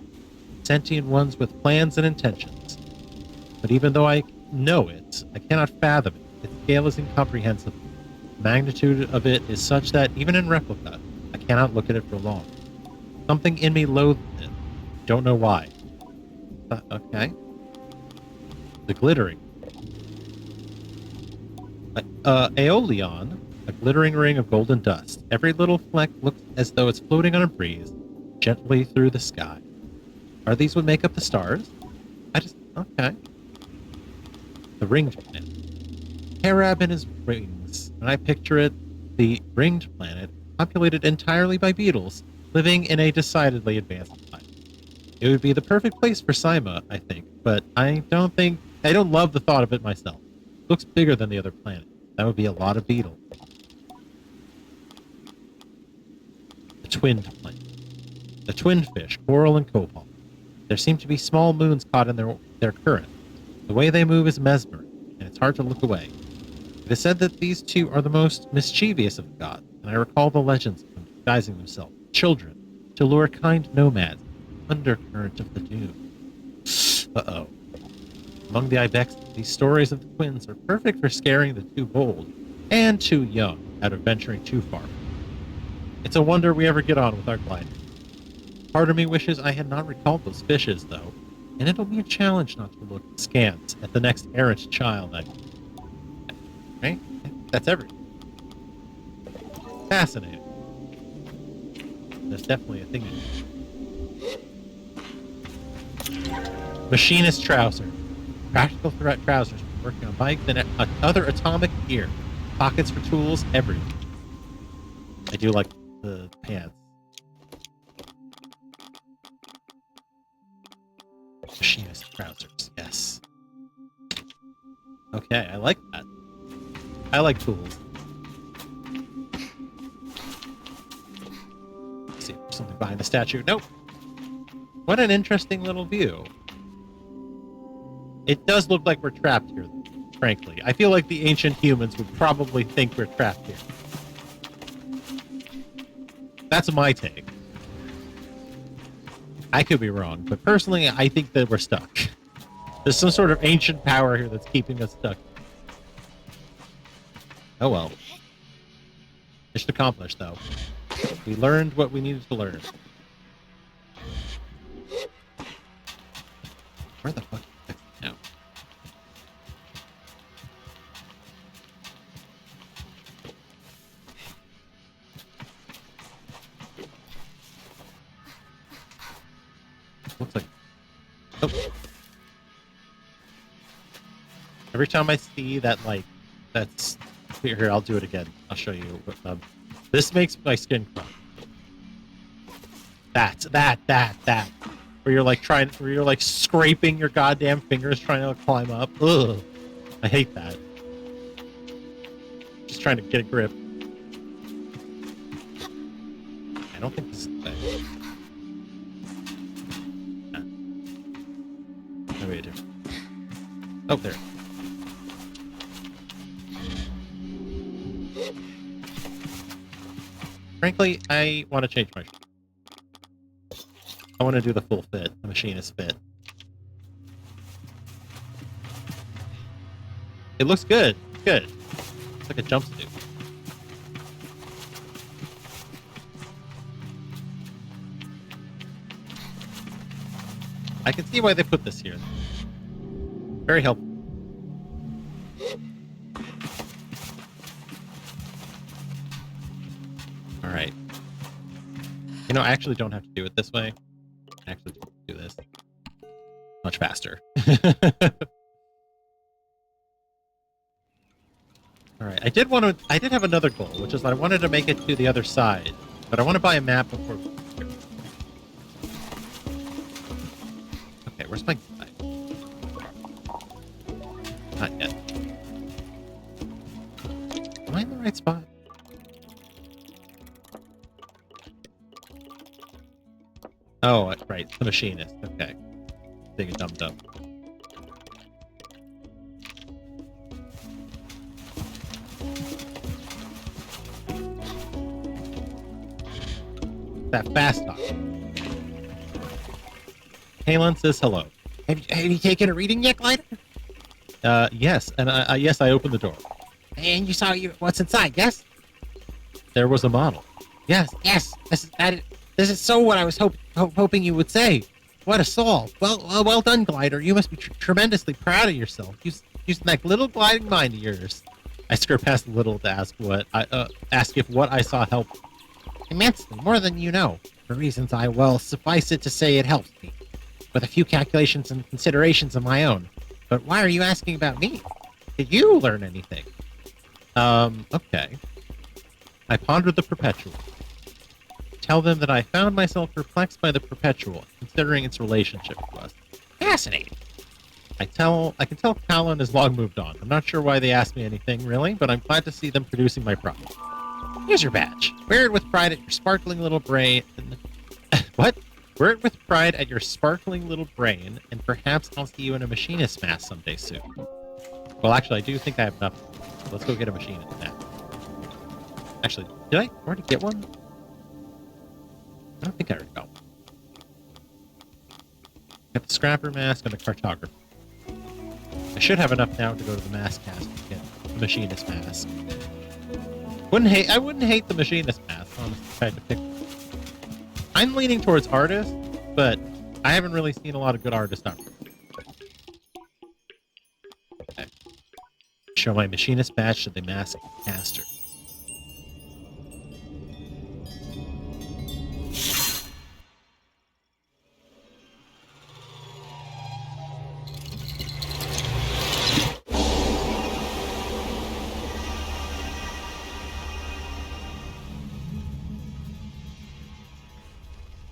sentient ones with plans and intentions. But even though I know it, I cannot fathom it. Its scale is incomprehensible. The magnitude of it is such that, even in replica, I cannot look at it for long. Something in me loathes it. Don't know why. Okay. The glittering. Aeolion, a glittering ring of golden dust. Every little fleck looks as though it's floating on a breeze, gently through the sky. Are these what make up the stars? Okay. The ringed planet. Harab and his rings. When I picture it, the ringed planet, populated entirely by beetles, living in a decidedly advanced time. It would be the perfect place for Saima, I think, but I don't love the thought of it myself. It looks bigger than the other planets. That would be a lot of beetles. The twinned planet. The twinned fish, coral and copal. There seem to be small moons caught in their current. The way they move is mesmeric, and it's hard to look away. It is said that these two are the most mischievous of the gods, and I recall the legends of them disguising themselves, children, to lure kind nomads, undercurrent of the dune. Uh-oh. Among the ibex, these stories of the twins are perfect for scaring the too bold and too young out of venturing too far. It's a wonder we ever get on with our glider. Part of me wishes I had not recalled those fishes, though, and it'll be a challenge not to look askance at the next errant child Right? That's everything. Fascinating. There's definitely a thing to do. Machinist trousers. Practical threat trousers for working on bikes and other atomic gear. Pockets for tools, everything. I do like the pants. Machinist trousers, yes. Okay, I like that. I like tools. Let's see if there's something behind the statue. Nope. What an interesting little view. It does look like we're trapped here, frankly. I feel like the ancient humans would probably think we're trapped here. That's my take. I could be wrong, but personally, I think that we're stuck. There's some sort of ancient power here that's keeping us stuck. Oh well. Mission accomplished, though. We learned what we needed to learn. Where the fuck is it now? Looks like... Oh. Every time I see that, like, that's... Here, I'll do it again. I'll show you. This makes my skin crawl. That. Where you're like scraping your goddamn fingers trying to climb up. Ugh. I hate that. Just trying to get a grip. I don't think this is the thing. No way to do it. Oh, there. Frankly, I want to change my shirt. I want to do the full fit, the machinist fit. It looks good. It's good. It's like a jumpsuit. I can see why they put this here. Very helpful. All right. You know, I actually don't have to do it this way. I actually do this much faster. All right, I did have another goal, which is that I wanted to make it to the other side, but I want to buy a map before. Okay, where's my guy? Not yet. Am I in the right spot? Oh, right, the machinist. Okay, big and dumb. That fast talk. Kalen says hello. Have you taken a reading yet, Glider? Yes, and yes, I opened the door. And you saw what's inside, yes? There was a model. Yes. This is so what I was hoping you would say. What a solve. Well done, Glider. You must be tremendously proud of yourself. Using that little gliding mind of yours. I skirt past Little to ask if what I saw helped. Immensely, more than you know. For reasons suffice it to say it helps me. With a few calculations and considerations of my own. But why are you asking about me? Did you learn anything? Okay. I pondered the perpetual. Tell them that I found myself perplexed by the perpetual, considering its relationship to us. Fascinating. I can tell Callan has long moved on. I'm not sure why they asked me anything, really, but I'm glad to see them producing my product. Here's your badge. Wear it with pride at your sparkling little brain. What? Wear it with pride at your sparkling little brain, and perhaps I'll see you in a machinist mask someday soon. Well, actually, I do think I have enough. Let's go get a machinist mask. Actually, did I already get one? I don't think I already got one. Got the scrapper mask and the cartographer. I should have enough now to go to the mask cast and get the machinist mask. I wouldn't hate the machinist mask, honestly, if I had to pick one. I'm leaning towards artist, but I haven't really seen a lot of good artist art. Okay. Show my machinist badge to the mask caster.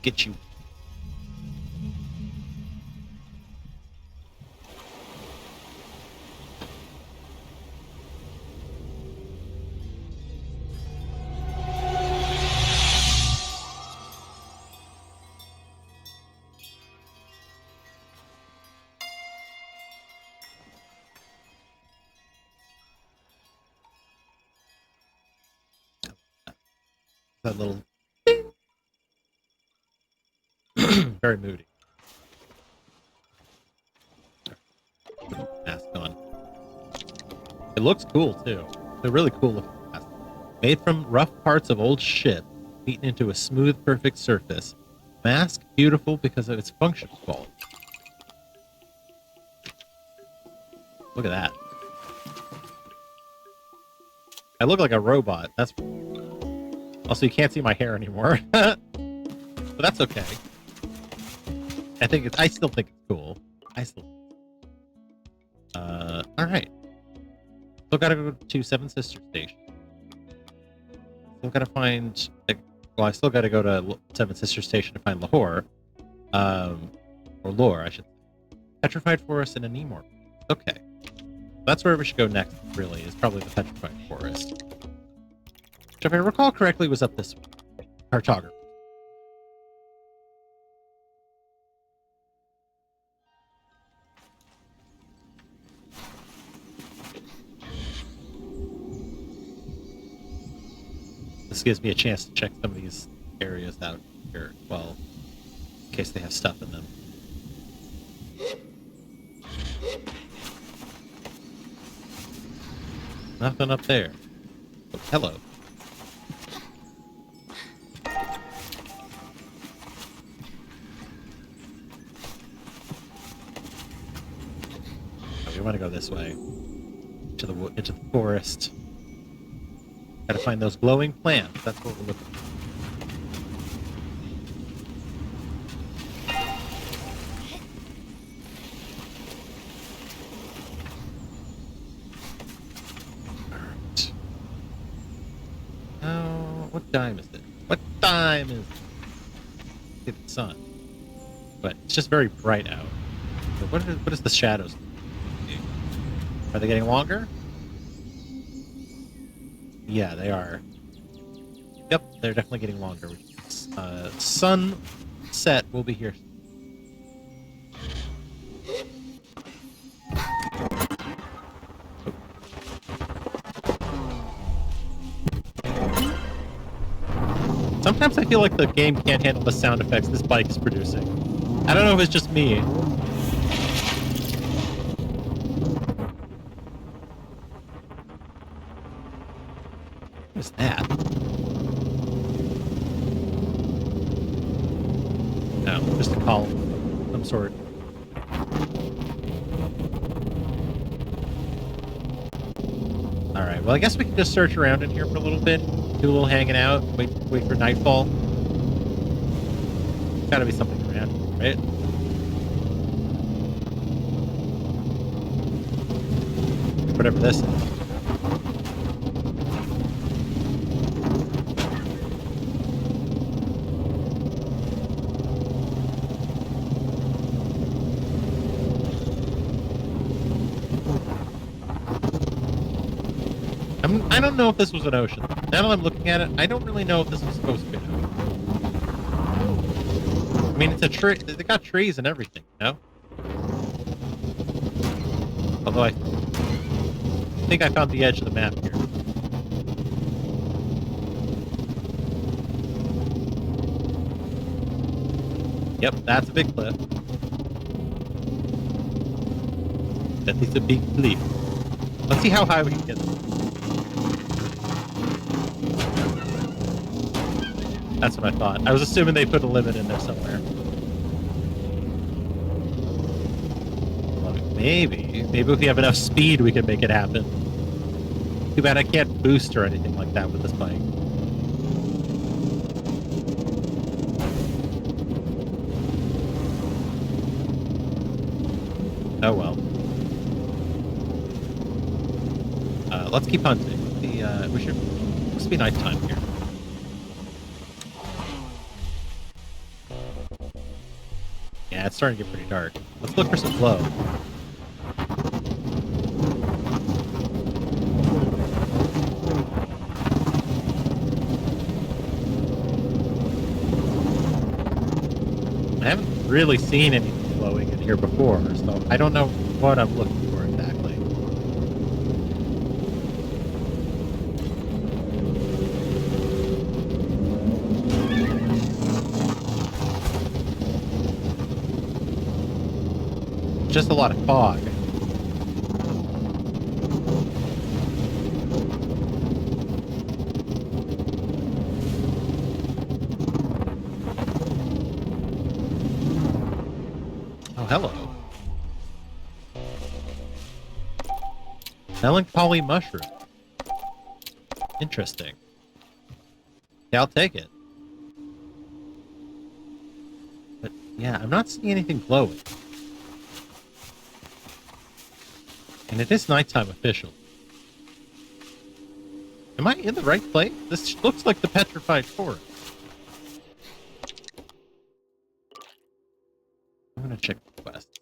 Get you. That little very moody. Mask on. It looks cool too. It's a really cool looking mask. Made from rough parts of old ship, beaten into a smooth, perfect surface. Mask beautiful because of its functional quality. Look at that. I look like a robot. That's also you can't see my hair anymore. But that's okay. I still think it's cool. Alright. Still gotta go to Seven Sisters Station. Still gotta find... Well, I still gotta go to Seven Sisters Station to find Lahore. Or Lore, I should say. Petrified Forest and a Nemor. Okay. That's where we should go next, really, is probably the Petrified Forest. Which, if I recall correctly, was up this way. Cartographer. This gives me a chance to check some of these areas out here as well, in case they have stuff in them. Nothing up there. Oh, hello. Oh, we want to go this way. Into the forest. Gotta find those glowing plants. That's what we're looking for. What time is it? What time is it? It's the sun. But it's just very bright out. So what is the shadows do? Are they getting longer? Yeah, they are. Yep, they're definitely getting longer. Sunset will be here. Sometimes I feel like the game can't handle the sound effects this bike is producing. I don't know if it's just me. What is that? No, just a column of some sort. Alright, well I guess we can just search around in here for a little bit. Do a little hanging out, wait for nightfall. There's gotta be something around here, right? Whatever this is. I don't know if this was an ocean. Now that I'm looking at it, I don't really know if this was supposed to be an ocean. I mean, it's a tree. They got trees and everything, you know? Although I think I found the edge of the map here. Yep, that's a big cliff. That is a big cliff. Let's see how high we can get. That's what I thought. I was assuming they put a limit in there somewhere. Well, maybe if we have enough speed, we can make it happen. Too bad I can't boost or anything like that with this bike. Oh well. Let's keep hunting. We should. It must be nighttime here. Yeah, it's starting to get pretty dark. Let's look for some glow. I haven't really seen anything glowing in here before, so I don't know what I'm looking for exactly. Just a lot of fog. Oh, hello. Melancholy mushroom. Interesting. Yeah, I'll take it. But yeah, I'm not seeing anything glowing. And it is nighttime official. Am I in the right place? This looks like the petrified forest. I'm gonna check the quest.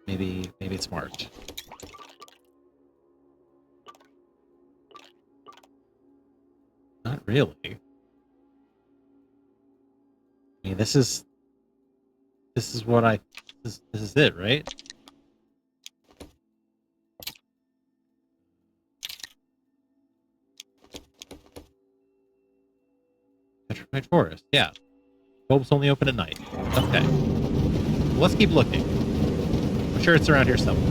Maybe it's marked. Not really. I mean, this is what this is it, right? Petrified forest, yeah. Bulbs only open at night. Okay. Well, let's keep looking. I'm sure it's around here somewhere.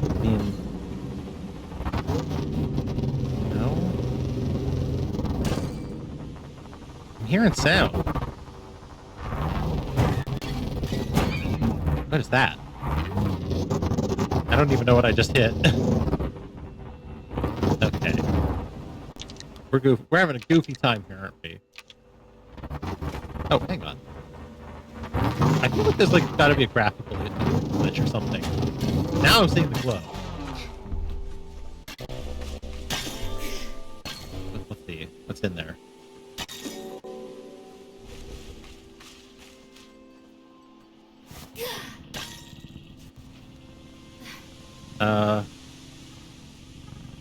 I mean, no. I'm hearing sound. What is that? I don't even know what I just hit. Okay. We're having a goofy time here, aren't we? Oh, hang on. I feel like there's like got to be a graphical glitch or something. Now I'm seeing the glow. Let's see. What's in there?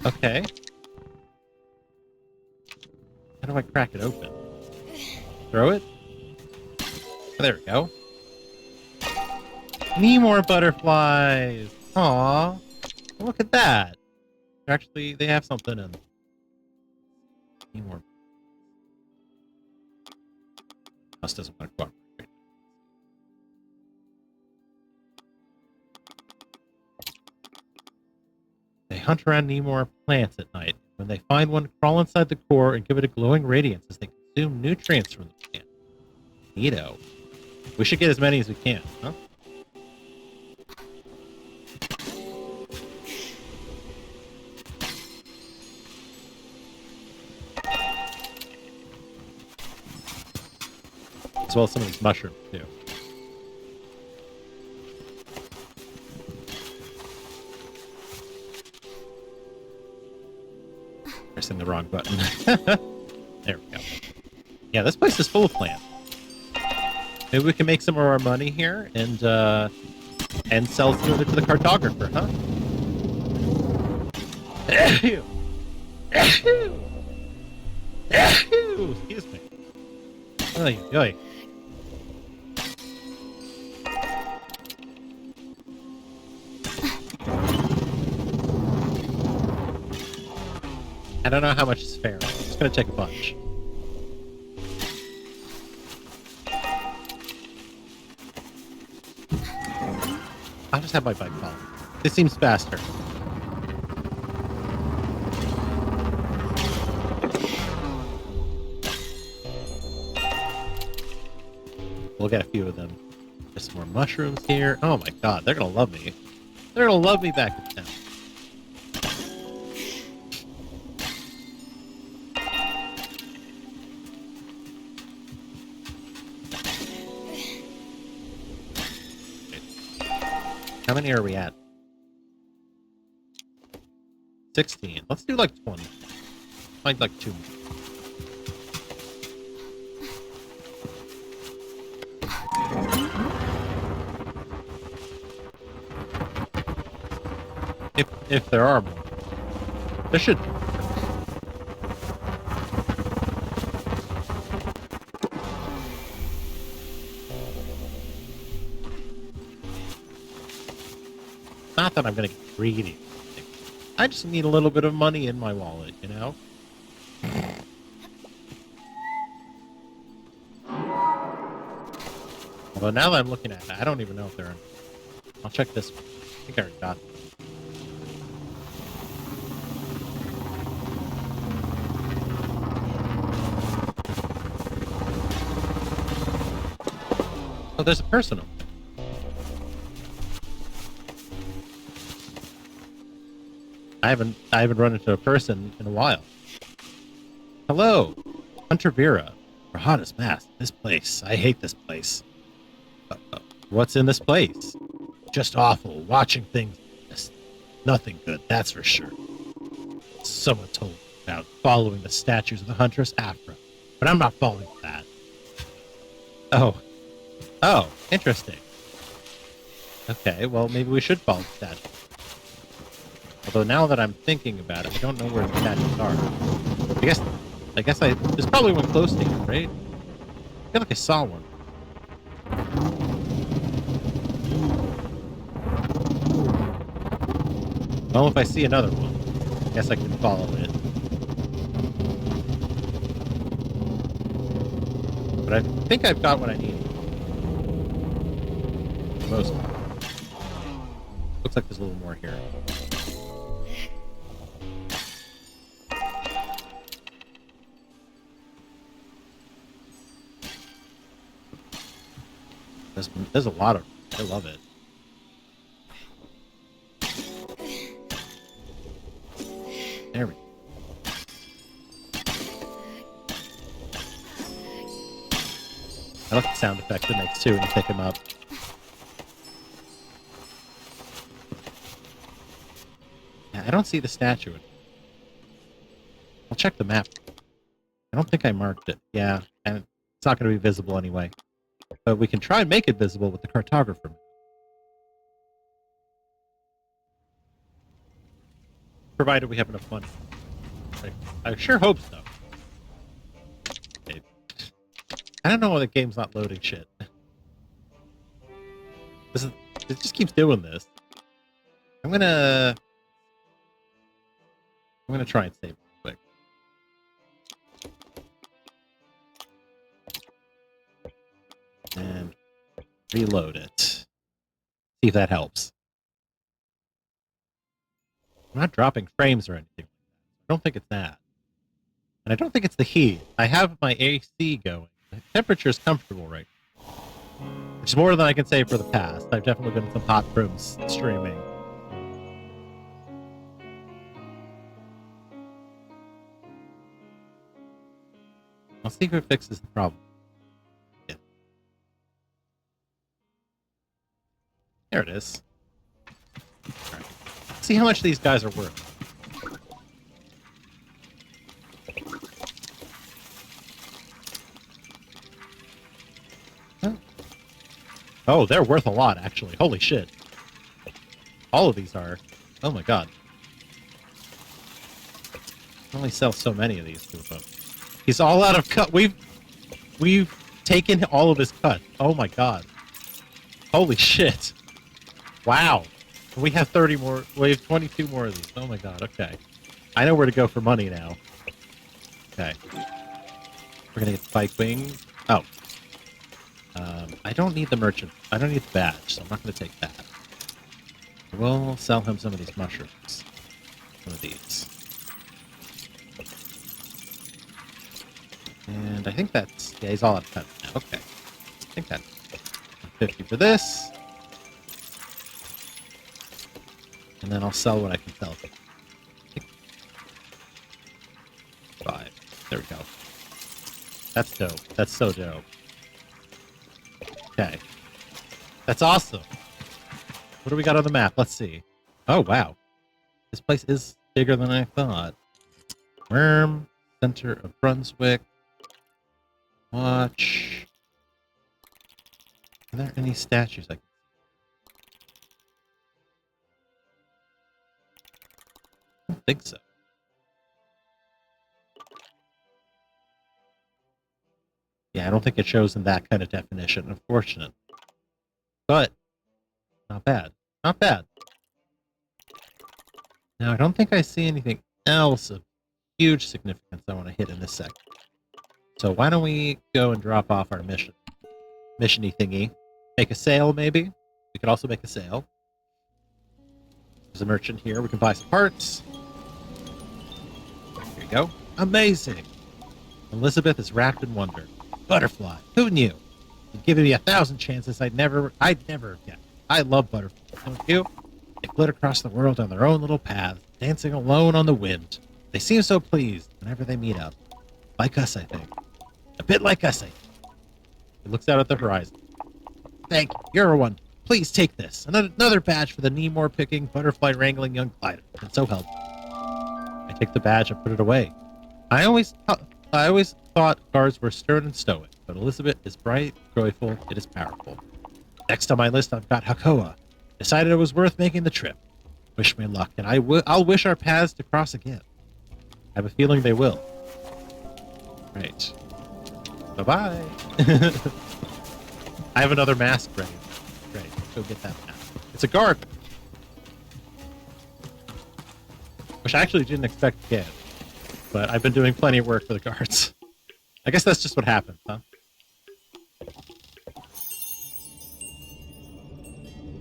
Okay. How do I crack it open? Throw it? Oh, there we go. Need more butterflies! Aww. Look at that. Actually, they have something in them. Need more. Mouse doesn't want to cooperate. They hunt around Nemor plants at night. When they find one, crawl inside the core and give it a glowing radiance as they consume nutrients from the plant. Neato. We should get as many as we can, huh? As well as some of these mushrooms, too. Pressing the wrong button. There we go. Yeah, this place is full of plants. Maybe we can make some of our money here and sell some of it to the cartographer, huh? Excuse me. Oy, oy. I don't know how much is fair. I'm just gonna take a bunch. I'll just have my bike follow. This seems faster. We'll get a few of them. There's some more mushrooms here. Oh my god, they're gonna love me. They're gonna love me back in town. How many are we at? 16. Let's do like 20. Find like 2 more. If there are more. There should be. Not that I'm gonna get greedy. I just need a little bit of money in my wallet, you know? Although now that I'm looking at it, I don't even know if they're in. I'll check this one. I think I already got them. Oh, there's a person over there. I haven't run into a person in a while. Hello, Hunter Vera. Rahada's mask. This place. I hate this place. What's in this place? Just awful. Watching things. Just nothing good, that's for sure. Someone told me about following the statues of the Huntress Afra, but I'm not following that. Oh, interesting. Okay, well, maybe we should follow the statues. Although now that I'm thinking about it, I don't know where the statues are. I guess there's probably one close to here, right? I feel like I saw one. Well, if I see another one, I guess I can follow it. But I think I've got what I need. Most. Looks like there's a little more here. There's a lot of. I love it. There we go. I like the sound effect it makes too when you pick him up. Yeah, I don't see the statue. I'll check the map. I don't think I marked it. Yeah, and it's not going to be visible anyway. But we can try and make it visible with the cartographer. Provided we have enough money. I sure hope so. Okay. I don't know why the game's not loading shit. It just keeps doing this. I'm gonna try and save it real quick. And reload it. See if that helps. I'm not dropping frames or anything. I don't think it's that. And I don't think it's the heat. I have my AC going. The temperature is comfortable right now. Which is more than I can say for the past. I've definitely been in some hot rooms streaming. I'll see if it fixes the problem. Yeah. There it is. All right. See how much these guys are worth. Oh, they're worth a lot, actually. Holy shit. All of these are. Oh my god. I only sell so many of these to them. He's all out of cut. We've taken all of his cut. Oh my god. Holy shit. Wow. We have 30 more. We have 22 more of these. Oh my god. Okay. I know where to go for money now. Okay. We're gonna get spike wings. Oh. I don't need the merchant. I don't need the badge, so I'm not going to take that. We'll sell him some of these mushrooms. Some of these. And I think that's... Yeah, he's all out of cut now. Okay. I think that's 50 for this. And then I'll sell what I can sell. 5. There we go. That's dope. That's so dope. Okay. That's awesome. What do we got on the map? Let's see. Oh, wow. This place is bigger than I thought. Worm, center of Brunswick. Watch. Are there any statues I can see? I don't think so. Yeah, I don't think it shows in that kind of definition, unfortunate. But, not bad. Not bad. Now, I don't think I see anything else of huge significance I want to hit in this sector. So why don't we go and drop off our mission? Mission-y thingy. Make a sale, maybe? We could also make a sale. There's a merchant here. We can buy some parts. Here you go. Amazing! Elizabeth is wrapped in wonder. Butterfly. Who knew? You'd given me 1,000 chances I'd never get. I love butterflies, don't you? They flit across the world on their own little paths, dancing alone on the wind. They seem so pleased whenever they meet up. Like us, I think. A bit like us, I think. He looks out at the horizon. Thank you. You're one. Please take this. Another badge for the Nemore-picking, butterfly-wrangling young glider. And so help. I take the badge and put it away. I always thought guards were stern and stoic, but Elizabeth is bright, joyful, it is powerful. Next on my list, I've got Hakoa. Decided it was worth making the trip. Wish me luck, and I'll wish our paths to cross again. I have a feeling they will. Right. Bye-bye. I have another mask ready. Great. Go get that mask. It's a guard. Which I actually didn't expect to get. But I've been doing plenty of work for the guards. I guess that's just what happens, huh?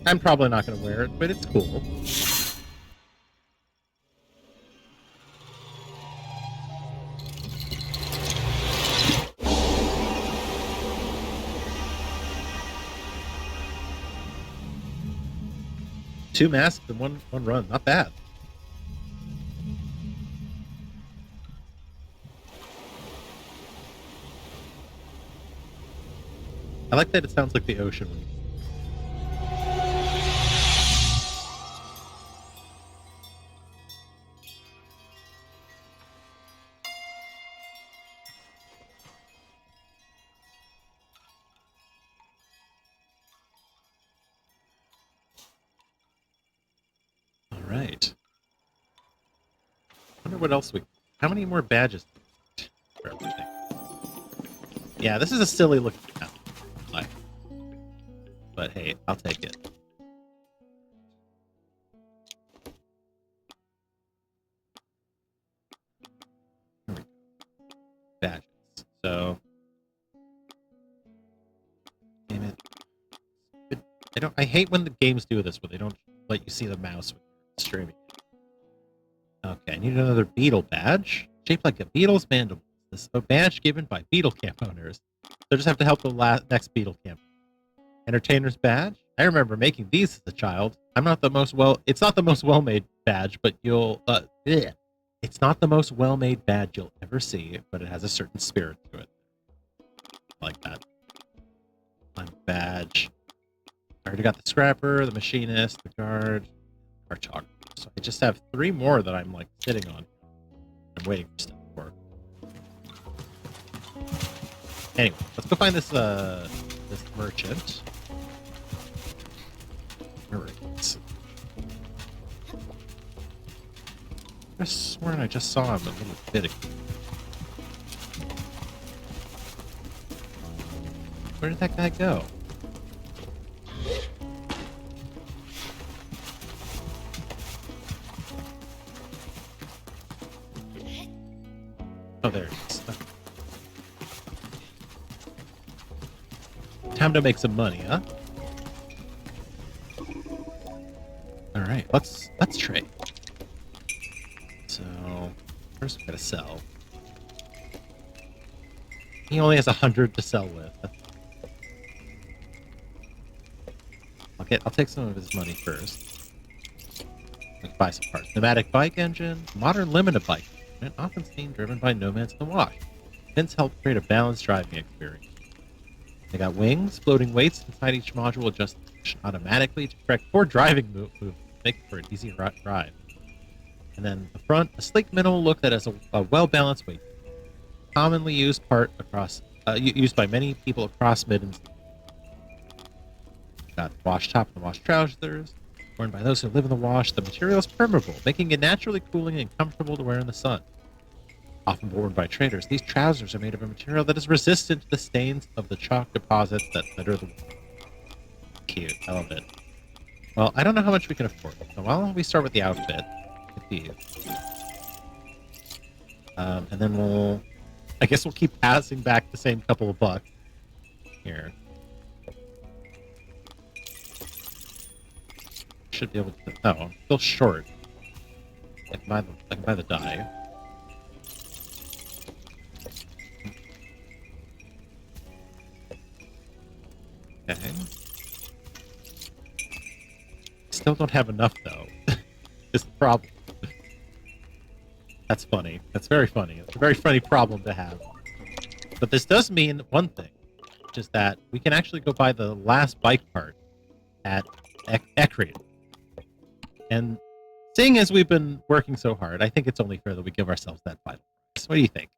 I'm probably not going to wear it, but it's cool. Two masks in one run. Not bad. I like that it sounds like the ocean. All right. I wonder what else we... How many more badges for everything? Yeah, this is a silly looking map. Like, but hey, I'll take it. Badges. So, damn it. I hate when the games do this, where they don't let you see the mouse when you're streaming. Okay, I need another beetle badge. Shaped like a beetle's mandible. This is a badge given by beetle camp owners. So just have to help the next beetle camp. Entertainer's badge. I remember making these as a child. I'm not the most it's not the most well-made badge, but it's not the most well-made badge you'll ever see, but it has a certain spirit to it. I like that. My badge. I already got the scrapper, the machinist, the guard, cartographer. So I just have 3 more that I'm like sitting on. I'm waiting for stuff to work. Anyway, let's go find this this merchant. Merchants. I swear I just saw him a little bit ago. Where did that guy go? Oh, there it is. Time to make some money, huh? All right, let's trade. So first we gotta sell. He only has 100 to sell with. I'll take some of his money first. Let's buy some parts. Pneumatic bike engine, modern limited bike. Often seen driven by nomads in the wash. Hints help create a balanced driving experience. They got wings, floating weights inside each module adjust automatically to correct poor driving movement, make for an easy drive. And then the front, a sleek minimal look that has a well-balanced weight. Commonly used part across, used by many people across Midden. Got wash top and wash trousers. Worn by those who live in the wash, the material is permeable, making it naturally cooling and comfortable to wear in the sun. Often worn by traders, these trousers are made of a material that is resistant to the stains of the chalk deposits that litter the water. Cute, I love it. Well, I don't know how much we can afford, so why don't we start with the outfit? With these. And then I guess we'll keep passing back the same couple of bucks. Here. Should be able to... Oh, I'm still short. I can buy the dye. Okay. Still don't have enough, though. Is the problem. That's funny. That's very funny. It's a very funny problem to have. But this does mean one thing, which is that we can actually go buy the last bike part at Ekrid. And seeing as we've been working so hard, I think it's only fair that we give ourselves that final price. What do you think?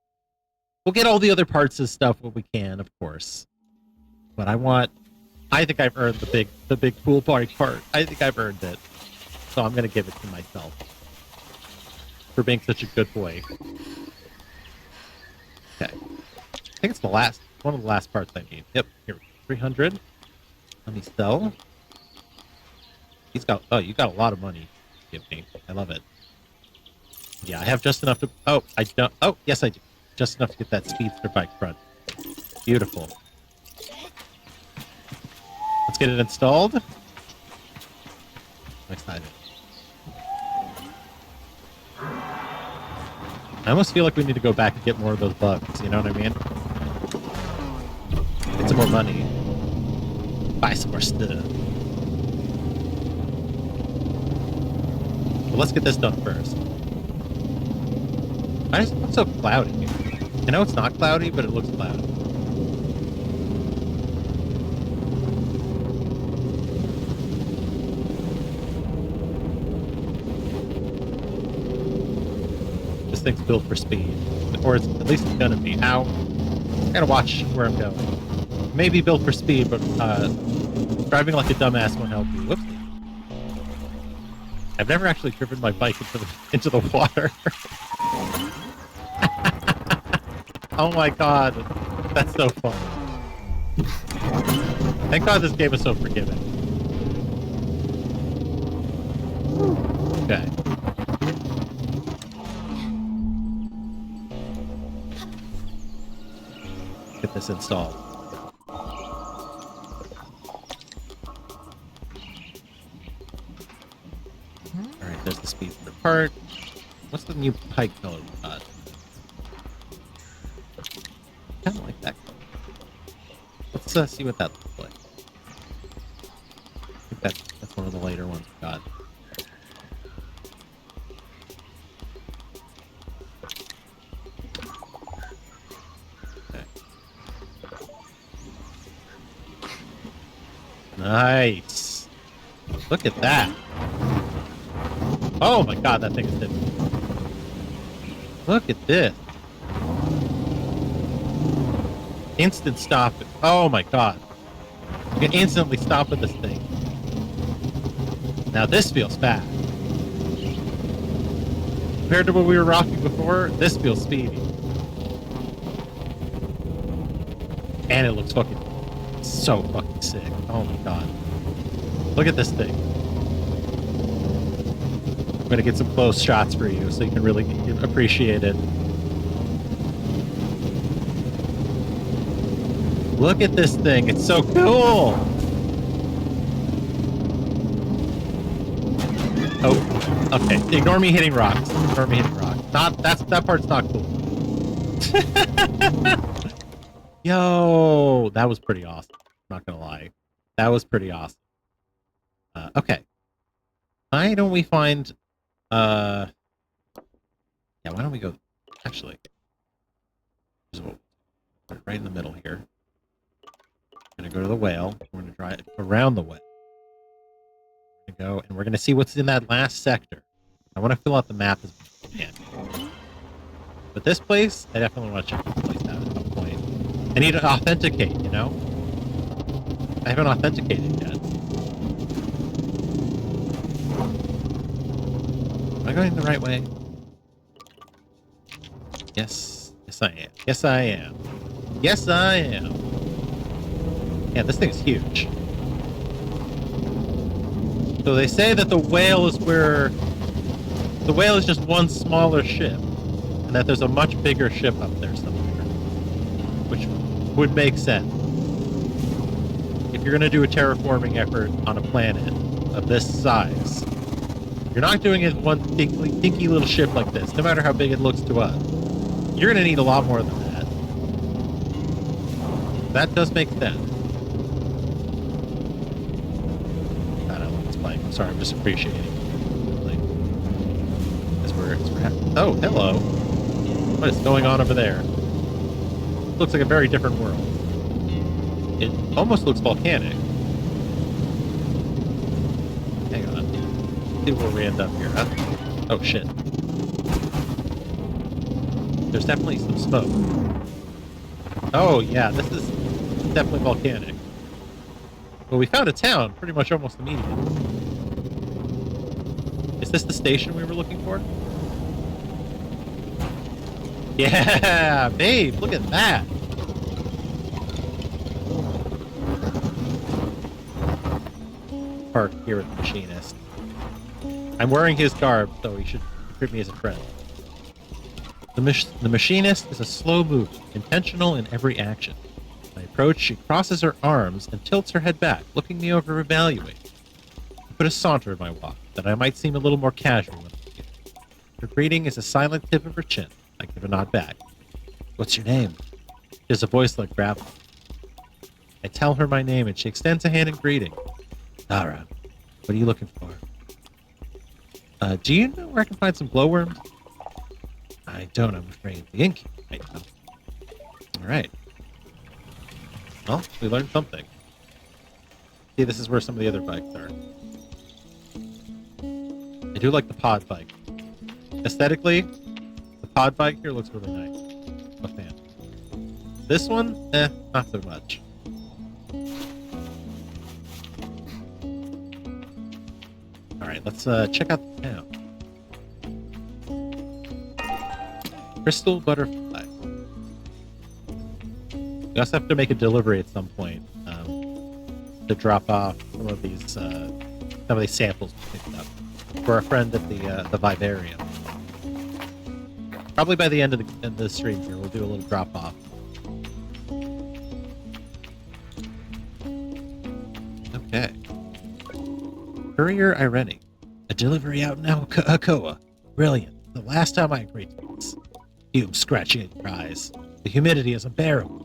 We'll get all the other parts and stuff when we can, of course. But I think I've earned the big pool party part. I think I've earned it. So I'm gonna give it to myself. For being such a good boy. Okay. I think it's one of the last parts I need. Yep, here we go. 300. Let me sell. You got a lot of money to give me. I love it. Yeah, I have just enough to... Oh, I don't... Oh, yes, I do. Just enough to get that speedster bike front. Beautiful. Let's get it installed. I'm excited. I almost feel like we need to go back and get more of those bugs, you know what I mean? Get some more money. Buy some more stuff. Well, let's get this done first. Why does it look so cloudy? I know it's not cloudy, but it looks cloudy. thing's built for speed. Or it's, at least it's gonna be. Ow. I gotta watch where I'm going. Maybe built for speed, but driving like a dumbass won't help you. Whoopsie. I've never actually driven my bike into the water. Oh my god. That's so fun. Thank God this game is so forgiving. Okay. Get this installed. Alright, there's the speed for the part. What's the new pike color we got? Kind of like that color. Let's see what that looks like. I think that's one of the later ones we got. Okay. Nice. Look at that. Oh my god, that thing is different. Look at this. Instant stop it. Oh my god. You can instantly stop with this thing. Now this feels fast. Compared to what we were rocking before, this feels speedy. And it looks fucking so fucking sick. Oh my god. Look at this thing. I'm gonna get some close shots for you so you can really appreciate it. Look at this thing. It's so cool. Oh, okay. Ignore me hitting rocks. Ignore me hitting rocks. That part's not cool. Yo, that was pretty awesome. I'm not gonna lie. That was pretty awesome. Okay. Why don't we find yeah, why don't we go actually right in the middle here. We're gonna go to the whale. We're gonna drive around the whale. We're gonna go and we're gonna see what's in that last sector. I want to fill out the map as much as I can. But this place, I definitely want to check this place out at some point. I need to authenticate, you know? I haven't authenticated yet. Am I going the right way? Yes. Yes, I am. Yes, I am. Yes, I am. Yeah, this thing's huge. So they say that the whale is where... The whale is just one smaller ship. And that there's a much bigger ship up there somewhere. Which would make sense. If you're going to do a terraforming effort on a planet of this size, you're not doing it one dinky little ship like this, no matter how big it looks to us. You're going to need a lot more than that. That does make sense. I don't know what's playing. I'm sorry, I'm just appreciating it. Oh, hello. What is going on over there? Looks like a very different world. It almost looks volcanic. Hang on. Let's see where we end up here, huh? Oh, shit. There's definitely some smoke. Oh, yeah, this is definitely volcanic. Well, we found a town pretty much almost immediately. Is this the station we were looking for? Yeah, babe, look at that. Park here with the machinist. I'm wearing his garb, so he should treat me as a friend. The machinist is a slow mover, intentional in every action. When I approach, she crosses her arms and tilts her head back, looking me over evaluating. I put a saunter in my walk, that I might seem a little more casual when I begin. Her greeting is a silent tip of her chin. I give a nod back. What's your name? She has a voice like gravel. I tell her my name and she extends a hand in greeting. Dara, what are you looking for? Do you know where I can find some glowworms? I don't, I'm afraid. The innkeeper might know. Alright. Well, we learned something. See, this is where some of the other bikes are. I do like the pod bike. Aesthetically, the pod bike here looks really nice. I'm a fan. This one, not so much. Alright, let's check out the town. Crystal Butterfly. We also have to make a delivery at some point to drop off some of these samples we picked up for a friend at the vivarium. Probably by the end of the stream here, we'll do a little drop off. Okay. Courier Irene. A delivery out in Hakoa. Brilliant. The last time I agreed to this. Fumes scratching at your eyes. The humidity is unbearable.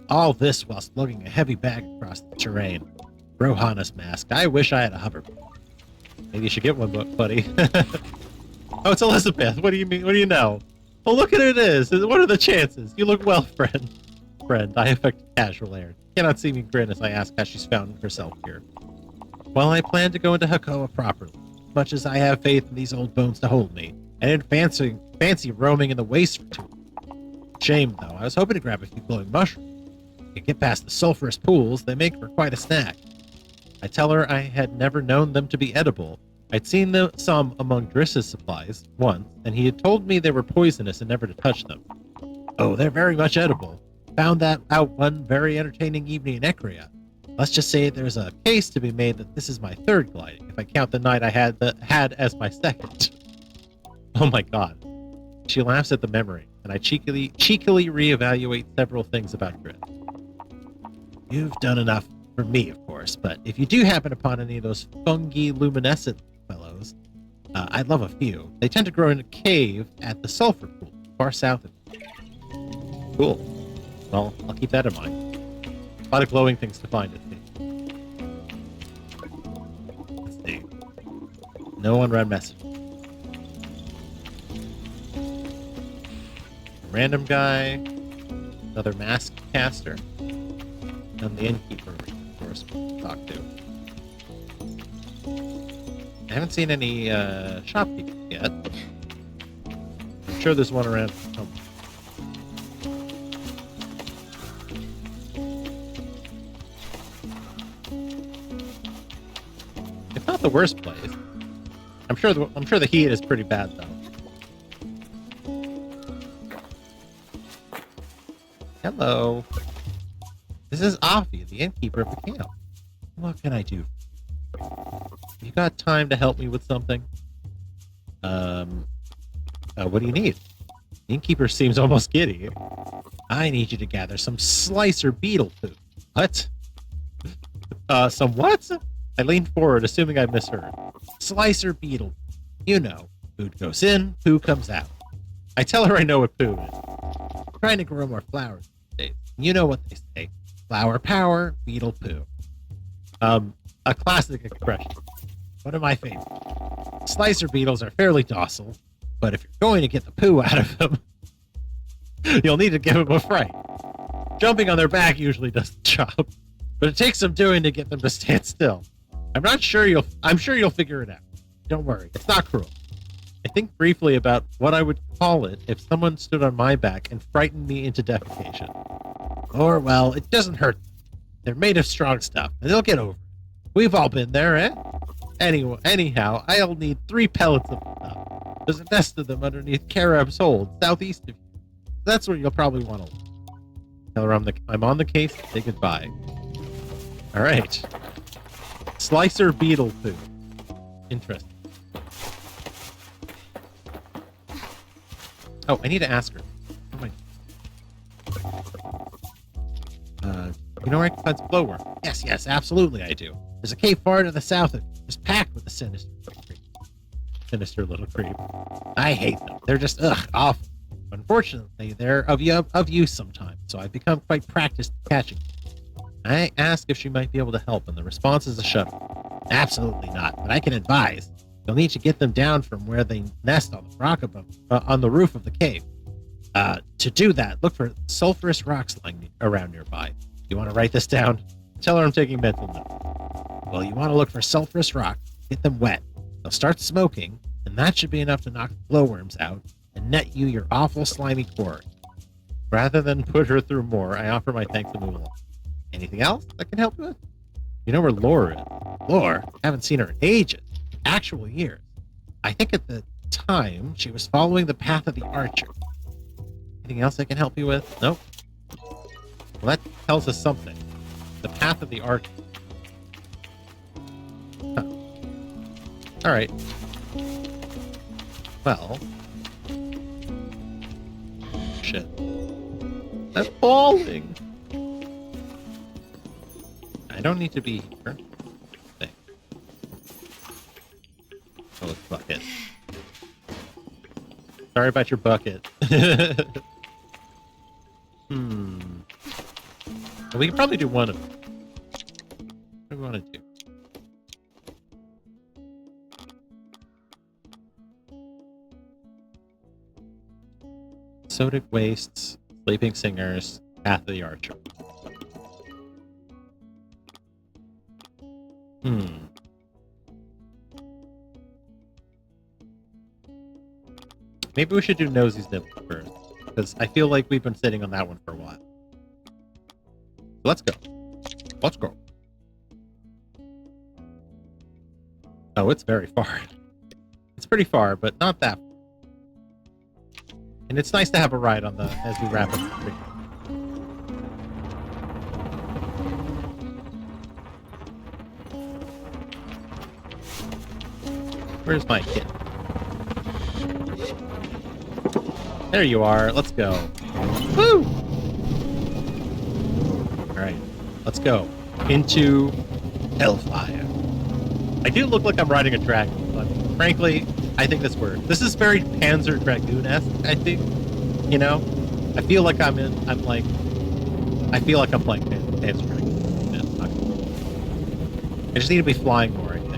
All this whilst lugging a heavy bag across the terrain. Rohana's mask. I wish I had a hoverboard. Maybe you should get one, buddy. Oh, it's Elizabeth. What do you mean? What do you know? Oh, look at it is. What are the chances? You look well, friend. I affect a casual air. Cannot see me grin as I ask how she's found herself here. Well, I plan to go into Hakoa properly. Much as I have faith in these old bones to hold me. I didn't fancy roaming in the waste for too long. Shame, though. I was hoping to grab a few glowing mushrooms. To get past the sulfurous pools, they make for quite a snack. I tell her I had never known them to be edible. I'd seen some among Driss's supplies once, and he had told me they were poisonous and never to touch them. Oh, they're very much edible. Found that out one very entertaining evening in Ekria. Let's just say there's a case to be made that this is my third gliding, if I count the night I had as my second. Oh my god. She laughs at the memory, and I cheekily reevaluate several things about Driss. You've done enough for me, of course, but if you do happen upon any of those fungi luminescent fellows, I'd love a few. They tend to grow in a cave at the sulfur pool, far south of here. Cool. Well, I'll keep that in mind. A lot of glowing things to find, it seems. Let's see. No unread message. Random guy, another mask caster, and the innkeeper, of course, we'll talk to. I haven't seen any shopkeepers yet. I'm sure there's one around somewhere. It's not the worst place. I'm sure the heat is pretty bad though. Hello. This is Afi, the innkeeper of the camp. What can I do? You got time to help me with something? What do you need? The innkeeper seems almost giddy. I need you to gather some slicer beetle food. What? Some what? I leaned forward, assuming I misheard. Slicer beetle. You know, food goes in, poo comes out. I tell her I know what poo is. I'm trying to grow more flowers these days. You know what they say. Flower power, beetle poo. A classic expression. One of my favorites. Slicer beetles are fairly docile, but if you're going to get the poo out of them, you'll need to give them a fright. Jumping on their back usually does the job, but it takes some doing to get them to stand still. I'm sure you'll figure it out. Don't worry, it's not cruel. I think briefly about what I would call it if someone stood on my back and frightened me into defecation. Or, well, it doesn't hurt them. They're made of strong stuff, and they'll get over it. We've all been there, eh? Anyhow, I'll need 3 pellets of them. There's a nest of them underneath Karab's Hold, southeast of you. That's where you'll probably want to look. Tell her I'm on the case. Say goodbye. All right. Slicer beetle food. Interesting. Oh, I need to ask her. You know where I can find some glowworm? Yes, absolutely I do. There's a cave far to the south of it, just packed with a sinister little creep. I hate them. They're just, awful. Unfortunately, they're of use sometimes, so I've become quite practiced at catching them. I asked if she might be able to help, and the response is a shuttle. Absolutely not, but I can advise. You'll need to get them down from where they nest on the rock above, on the roof of the cave. To do that, look for sulfurous rocks lying around nearby. You want to write this down? Tell her I'm taking mental notes. Well, you want to look for sulfurous rocks, get them wet. They'll start smoking, and that should be enough to knock the glowworms out. and net you your awful slimy core. Rather than put her through more, I offer my thanks and move along. Anything else I can help you with? You know where Lore is? Lore? Haven't seen her in ages. Actual years. I think at the time she was following the path of the archer. Anything else I can help you with? Nope. Well, that tells us something. The path of the archer. Huh. Alright. Well. Shit. I'm falling! I don't need to be here. Thanks. Oh, it's bucket. Sorry about your bucket. We can probably do one of them. What do we want to do? Sodic Wastes, Sleeping Singers, Path of the Archer. Maybe we should do Nosy's Nibble first, because I feel like we've been sitting on that one for a while. Let's go. Let's go. Oh, it's very far. It's pretty far, but not that far. And it's nice to have a ride on the as we wrap up the tree. Where's my kid? There you are. Let's go. Woo! Alright. Let's go. Into Hellfire. I do look like I'm riding a dragon, but frankly, I think this works. This is very Panzer Dragoon-esque, I think. You know? I feel like I feel like I'm playing Panzer Dragoon. Yeah, I just need to be flying more, I think.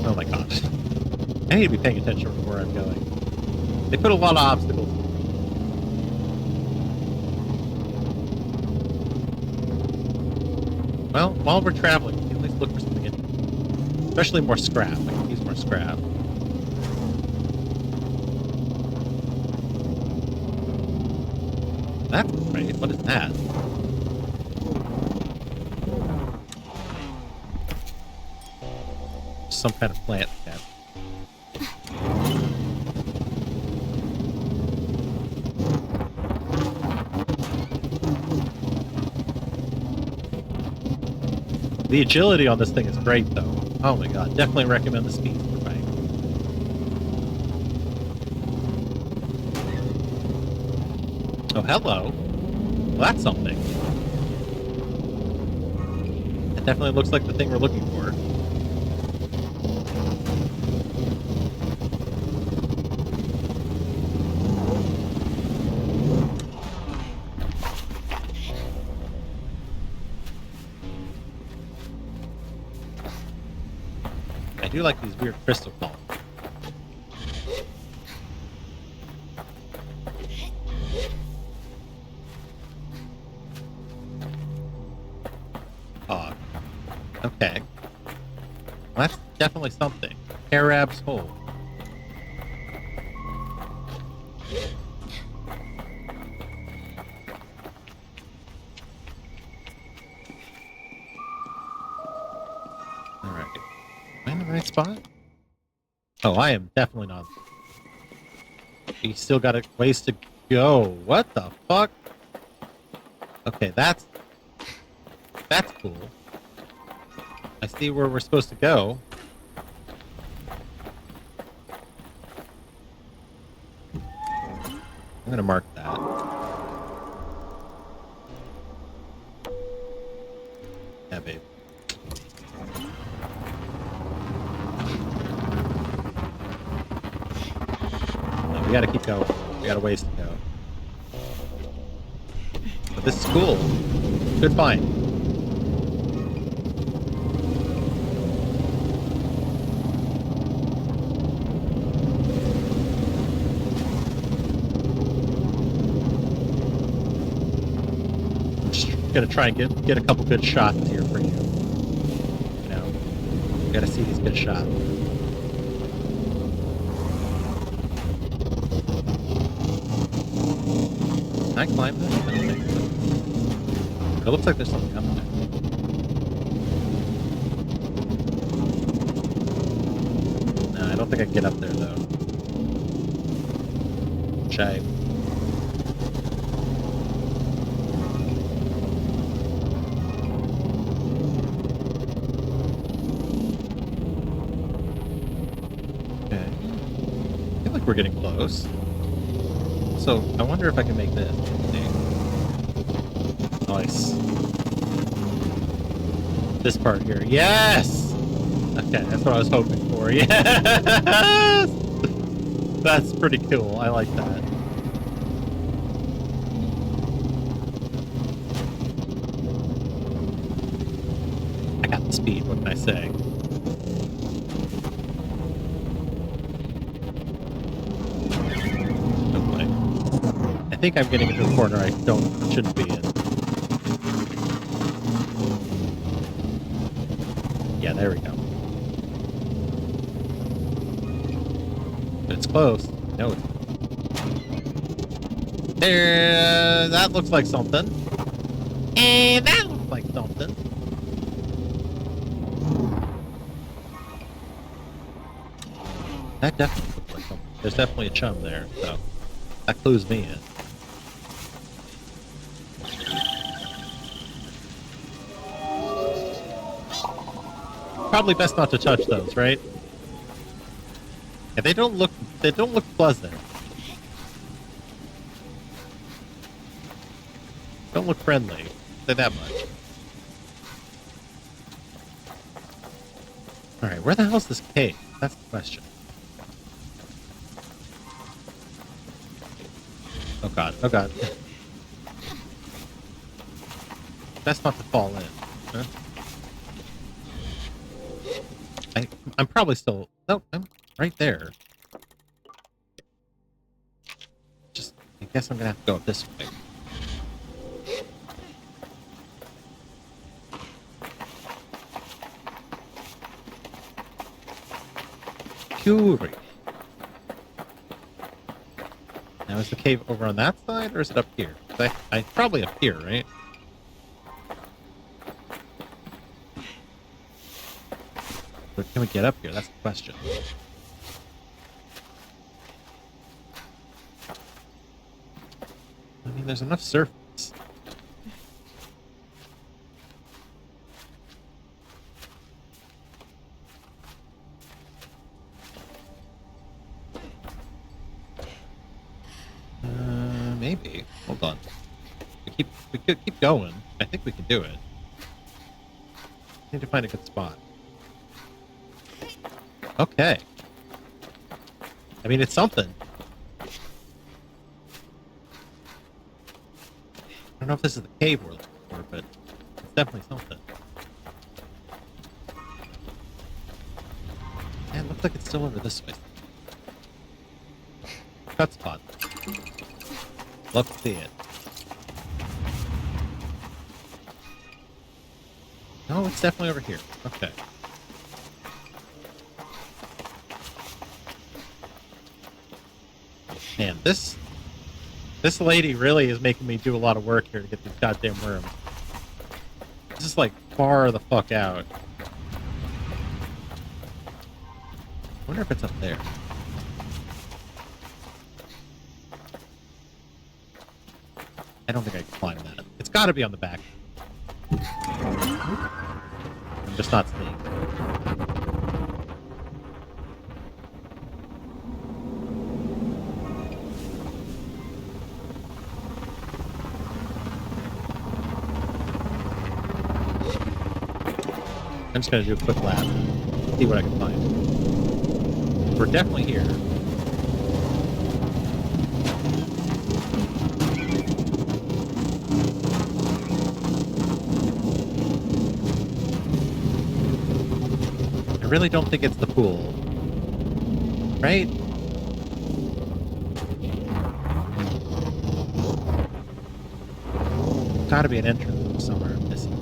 Oh my gosh. I need to be paying attention to where I'm going. They put a lot of obstacles. Well, while we're traveling, we can at least look for something interesting. Especially more scrap. I can use more scrap. That's great. What is that? Some kind of plant. Yeah. The agility on this thing is great, though. Oh my god, definitely recommend the Speedster bike. Oh, hello. Well, that's something. It definitely looks like the thing we're looking for. I do like these weird crystal columns. Oh, okay. Well, that's definitely something. Arab's hole. Alright. Am I in the right spot? Oh, I am definitely not. You still got a ways to go. What the fuck? Okay, that's cool. I see where we're supposed to go. I'm gonna mark that. Yeah, babe. No, we gotta keep going. We got a ways to go. But this is cool. Good find. Gonna try and get a couple good shots here for you. You know, Gotta see these good shots. Can I climb this? I don't think so. It looks like there's something up there. No, I don't think I can get up there, though. Shame. Okay. I feel like we're getting close. So, I wonder if I can make this. Nice. This part here. Yes! Okay, that's what I was hoping for. Yes! That's pretty cool. I like that. I got the speed, what can I say? No way. I think I'm getting into a corner I shouldn't be in. Yeah, there we go. But it's close. No, it's there. That looks like something. And that looks like something. That definitely looks like something. There's definitely a chum there, so that clues me in. Probably best not to touch those, right? Yeah, they don't look pleasant. Don't look friendly. Say that much. Alright, where the hell's this cave? That's the question. Oh god, oh god. Best not to fall in. Huh? I'm probably still... No, I'm right there. Just, I guess I'm gonna have to go up this way. Curious. Now, is the cave over on that side, or is it up here? I probably up here, right? But can we get up here? That's the question. I mean, there's enough surface. Maybe. Hold on. We could keep going. I think we can do it. Need to find a good spot. Okay. I mean, it's something. I don't know if this is the cave we're looking for, but it's definitely something. Yeah, it looks like it's still over this way. Cut spot. Love to see it. No, it's definitely over here. Okay. Man, this lady really is making me do a lot of work here to get these goddamn worms. This is like far the fuck out. I wonder if it's up there. I don't think I can climb that. It's gotta be on the back. I'm just not seeing. I'm just gonna do a quick lap. See what I can find. We're definitely here. I really don't think it's the pool. Right? Gotta be an entrance somewhere I'm missing.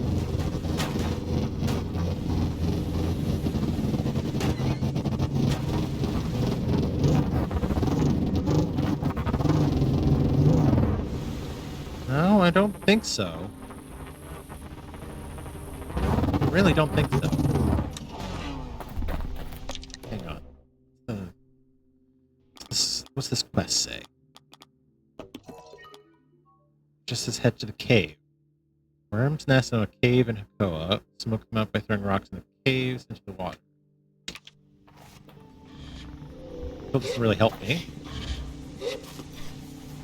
I don't think so. I really don't think so. Hang on. What's this quest say? Just says head to the cave. Worms nest in a cave in Hakoa. Smoke them out by throwing rocks in the caves into the water. Hope this will really help me.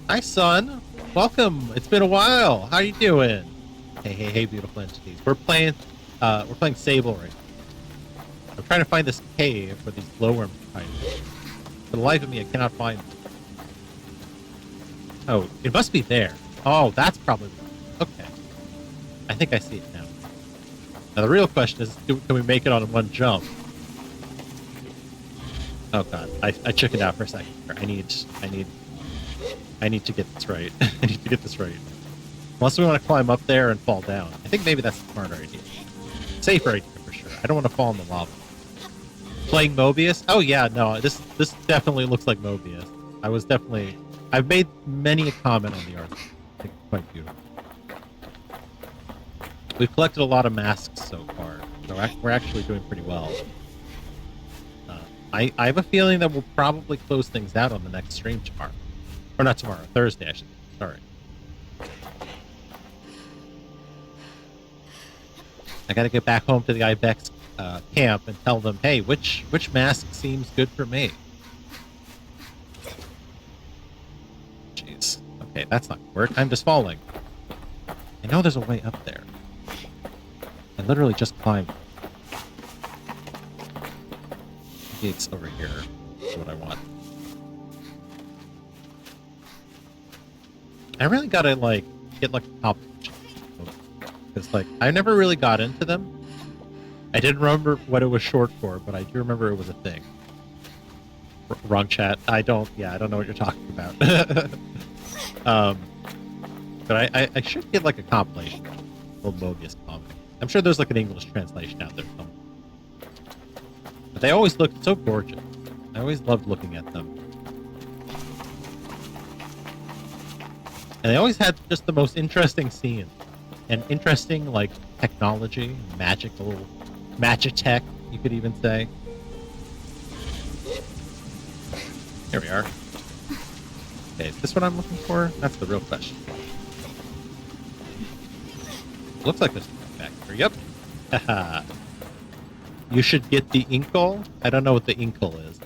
Hi, son. Welcome. It's been a while. How you doing? Hey, beautiful entities. We're playing SABLE right now. I'm trying to find this cave where these glowworms are hiding. For the life of me, I cannot find them. Oh, it must be there. Oh, that's probably okay. I think I see it now. Now the real question is, can we make it on one jump? Oh god, I chickened out for a second. I need to get this right. I need to get this right. Unless we want to climb up there and fall down. I think maybe that's a smarter idea. Safer idea for sure. I don't want to fall in the lava. Playing Mobius? Oh yeah, no, this definitely looks like Mobius. I've made many a comment on the art. I think it's quite beautiful. We've collected a lot of masks so far, so we're actually doing pretty well. I have a feeling that we'll probably close things out on the next stream tomorrow. Or not tomorrow, Thursday, I should say. Sorry. I gotta get back home to the Ibex camp and tell them, hey, which mask seems good for me? Jeez. Okay, that's not gonna work. I'm just falling. I know there's a way up there. I literally just climbed. Maybe it's over here. That's what I want. I really gotta, like, get, like, a competition. Because, like, I never really got into them. I didn't remember what it was short for, but I do remember it was a thing. Wrong chat. I don't know what you're talking about. But I should get, like, a compilation of old Mobius comic. I'm sure there's, like, an English translation out there somewhere. But they always looked so gorgeous. I always loved looking at them. And they always had just the most interesting scenes. And interesting, like, technology, magitech, you could even say. Here we are. Okay, is this what I'm looking for? That's the real question. Looks like this back here. Yep. Haha. You should get the inkle. I don't know what the inkle is.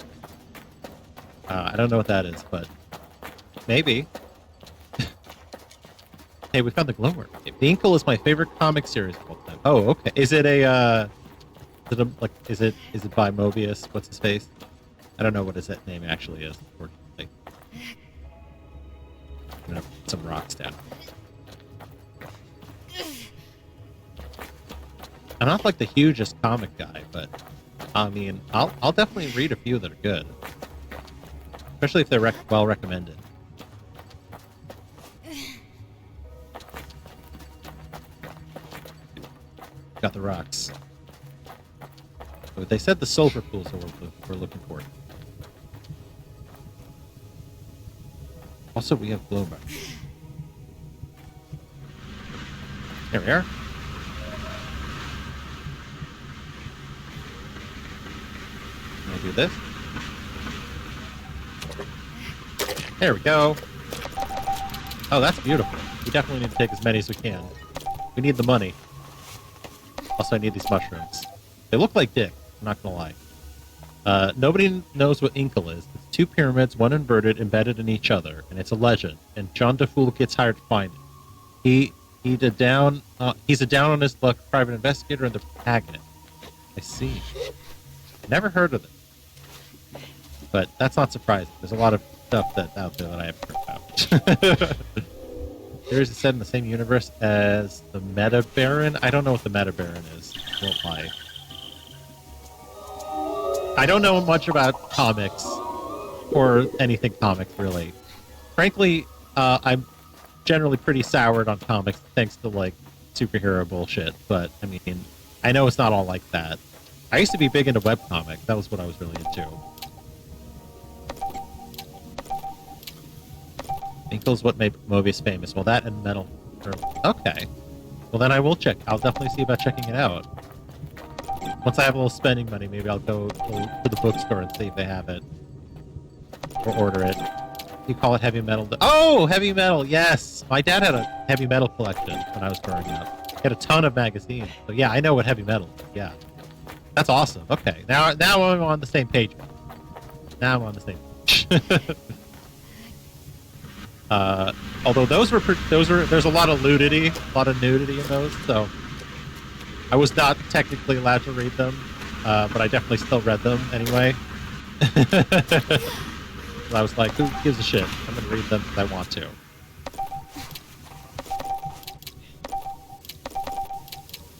I don't know what that is, but maybe. Hey, we found the glowworm. The Inkle is my favorite comic series of all time. Oh, okay. Is it is it by Mobius? What's his face? I don't know what his name actually is, unfortunately. I'm gonna put some rocks down. I'm not like the hugest comic guy, but I mean, I'll definitely read a few that are good, especially if they're well recommended. Got the rocks. But they said the sulfur pools are what we're looking for. Also, we have glowworms. There we are. Can I do this? There we go. Oh, that's beautiful. We definitely need to take as many as we can. We need the money. Also, I need these mushrooms. They look like dick, I'm not gonna lie. Nobody knows what Inkle is. It's two pyramids, one inverted, embedded in each other, and it's a legend. And John DeFool gets hired to find it. He's a down on his luck private investigator and the protagonist. I see. Never heard of it. But that's not surprising. There's a lot of stuff out there that I haven't heard about. Series is set in the same universe as the Meta Baron. I don't know what the Meta Baron is. Won't lie. I don't know much about comics or anything comics really. Frankly, I'm generally pretty soured on comics thanks to like superhero bullshit. But I mean, I know it's not all like that. I used to be big into webcomics. That was what I was really into. Inkle's what made Mobius famous. Well, that and Metal Okay. Well, then I will check. I'll definitely see about checking it out. Once I have a little spending money, maybe I'll go to the bookstore and see if they have it. Or order it. You call it heavy metal? Oh, heavy metal, yes! My dad had a heavy metal collection when I was growing up. He had a ton of magazines. So yeah, I know what heavy metal is, yeah. That's awesome. Okay, now I'm on the same page. Now I'm on the same page. Although there's a lot of nudity in those, so I was not technically allowed to read them, but I definitely still read them anyway. I was like, who gives a shit? I'm gonna read them because I want to.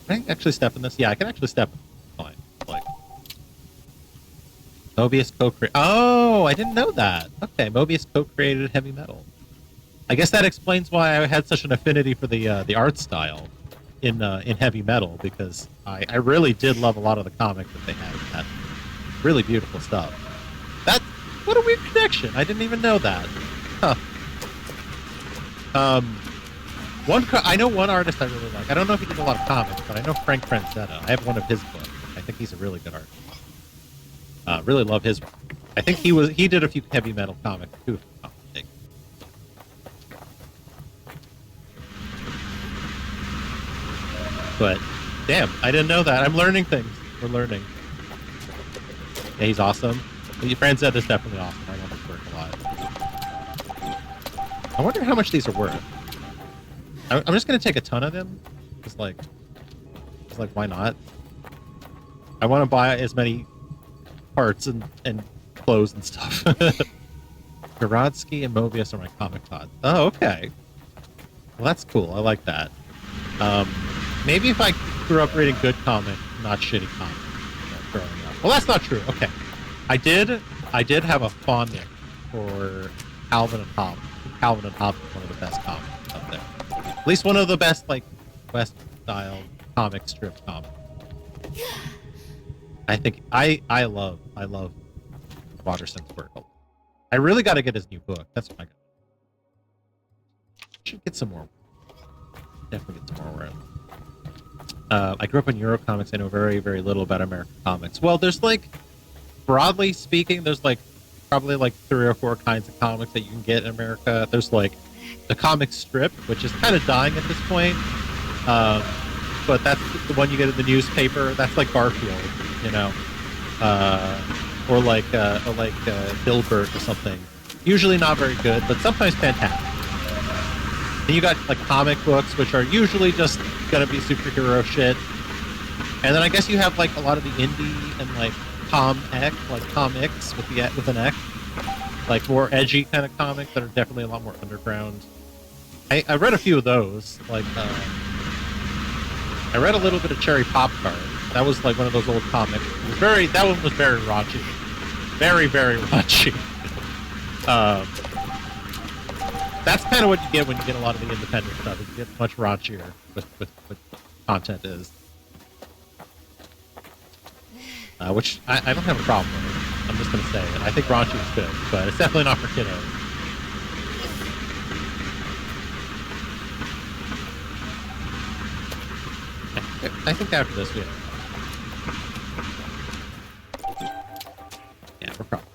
Can I actually step in this? Yeah, I can actually step in this. Fine. Like, Mobius co-created. Oh, I didn't know that. Okay, Mobius co-created heavy metal. I guess that explains why I had such an affinity for the art style in heavy metal, because I really did love a lot of the comics that they had. That really beautiful stuff. What a weird connection! I didn't even know that. Huh. I know one artist I really like. I don't know if he did a lot of comics, but I know Frank Francetta. I have one of his books. I think he's a really good artist. Really love his work. I think he did a few heavy metal comics too. But damn, I didn't know that. I'm learning things. We're learning. Yeah, he's awesome. Francetta's definitely awesome. I love his work a lot. I wonder how much these are worth. I'm just gonna take a ton of them. Just like, why not? I want to buy as many parts and clothes and stuff. Garodsky and Mobius are my comic thoughts. Oh, okay. Well, that's cool. I like that. Maybe if I grew up reading good comics, not shitty comics, growing up. Well, that's not true. Okay. I did have a fondness for Calvin and Hobbes. Calvin and Hobbes is one of the best comics out there. At least one of the best, like, West-style comic strip comics. I think I love Watterson's work. I really got to get his new book. That's what I got. Should get some more. Definitely get some more around. I grew up in Euro comics. I know very, very little about American comics. Well, there's like, broadly speaking, there's like probably like 3 or 4 kinds of comics that you can get in America. There's like the comic strip, which is kind of dying at this point. But that's the one you get in the newspaper. That's like Garfield, you know, or like Dilbert or something. Usually not very good, but sometimes fantastic. Then you got like comic books, which are usually just gonna be superhero shit. And then I guess you have like a lot of the indie and like comics with an X, like more edgy kind of comics that are definitely a lot more underground. I read a few of those. Like I read a little bit of Cherry Popcard. That was like one of those old comics. That one was very raunchy, very, very raunchy. That's kind of what you get when you get a lot of the independent stuff. It gets much raunchier with what content is. Which I don't have a problem with. I'm just going to say it. I think raunchy is good, but it's definitely not for kiddos. I think after this, we have... Yeah, we're probably...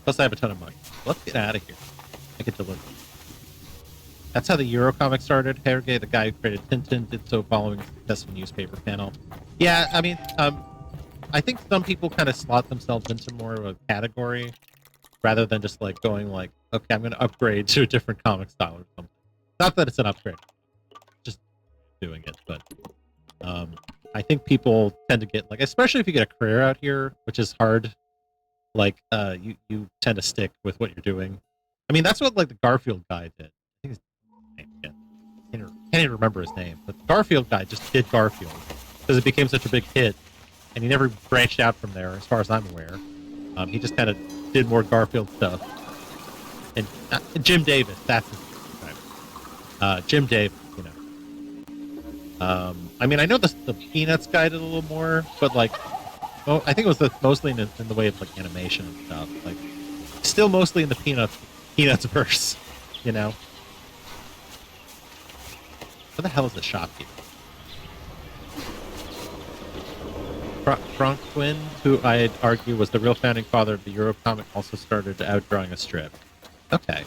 Plus I have a ton of money. Let's get out of here. I get to look. That's how the Eurocomic started. Hergé, the guy who created Tintin, did so following a successful newspaper panel. Yeah, I mean, I think some people kind of slot themselves into more of a category rather than just like going like, okay, I'm going to upgrade to a different comic style or something. Not that it's an upgrade, just doing it. But I think people tend to get like, especially if you get a career out here, which is hard. Like you tend to stick with what you're doing. I mean, that's what like the Garfield guy did. I think his name, can't even remember his name, but the Garfield guy just did Garfield because it became such a big hit, and he never branched out from there, as far as I'm aware. He just kind of did more Garfield stuff. And Jim Davis, that's his name. Jim Davis, you know. I mean, I know the Peanuts guy did a little more, but like. Well, I think it was mostly in the way of like animation and stuff. Like, still mostly in the Peanuts verse, you know. Where the hell is the shopkeeper? Franquin, who I'd argue was the real founding father of the Eurocomic, also started out drawing a strip. Okay.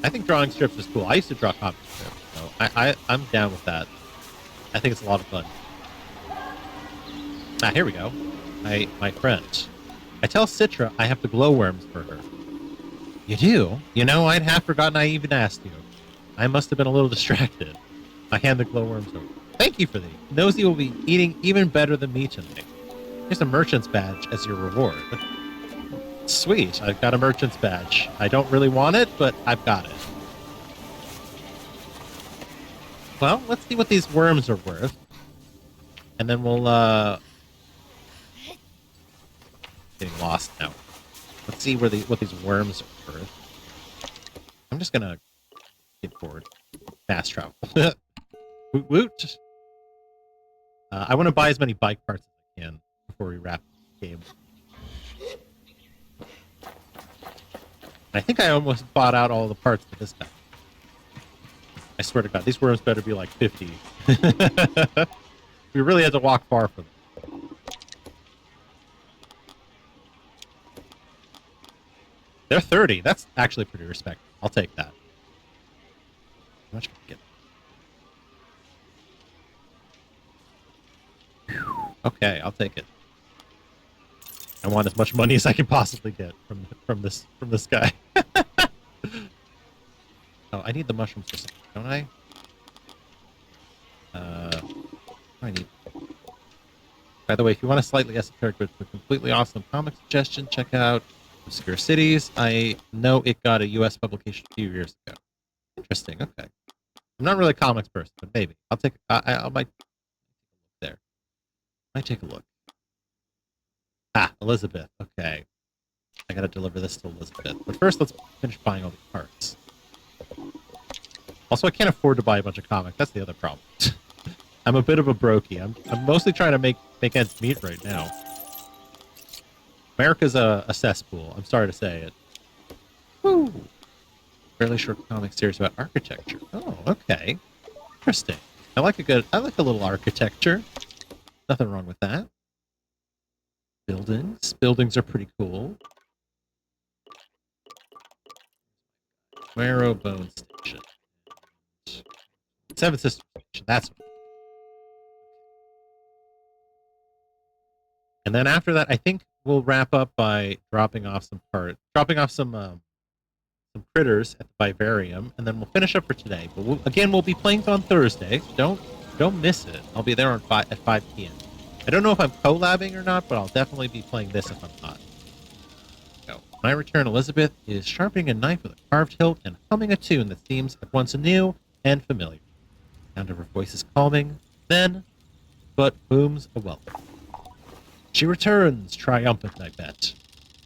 I think drawing strips is cool. I used to draw comic strips, so I'm down with that. I think it's a lot of fun. Ah, here we go. My friend. I tell Citra I have the glowworms for her. You do? You know, I'd half forgotten I even asked you. I must have been a little distracted. I hand the glowworms over. Thank you for these. Nosy will be eating even better than me tonight. Here's a merchant's badge as your reward. Sweet, I've got a merchant's badge. I don't really want it, but I've got it. Well, let's see what these worms are worth. And then we'll, getting lost now. Let's see what these worms are worth. I'm just gonna get forward. Fast travel. Woot woot. I want to buy as many bike parts as I can before we wrap the game. I think I almost bought out all the parts for this guy. I swear to God, these worms better be like 50. We really had to walk far for them. They're 30. That's actually pretty respectable. I'll take that. How much can I get? Okay, I'll take it. I want as much money as I can possibly get from this guy. Oh, I need the mushrooms for something, don't I? I need. By the way, if you want a slightly esoteric but completely awesome comic suggestion, check out Obscure Cities. I know it got a U.S. publication a few years ago. Interesting. Okay. I'm not really a comics person, but maybe I'll take. I might there. Might take a look. Ah, Elizabeth. Okay. I gotta deliver this to Elizabeth. But first, let's finish buying all these parts. Also, I can't afford to buy a bunch of comics. That's the other problem. I'm a bit of a brokey. I'm mostly trying to make ends meet right now. America's a cesspool. I'm sorry to say it. Woo! Fairly short comic series about architecture. Oh, okay. Interesting. I like a little architecture. Nothing wrong with that. Buildings. Buildings are pretty cool. Marrowbone Station. Seven Sisters Station. That's what. And then after that, I think we'll wrap up by dropping off some critters at the vivarium, and then we'll finish up for today. But we'll be playing on Thursday. Don't miss it. I'll be there at 5 p.m. I don't know if I'm collabing or not, but I'll definitely be playing this if I'm not. So, when I return, Elizabeth is sharpening a knife with a carved hilt and humming a tune that seems at once new and familiar. The sound of her voice is calming, then, but booms a welcome. She returns, triumphant, I bet.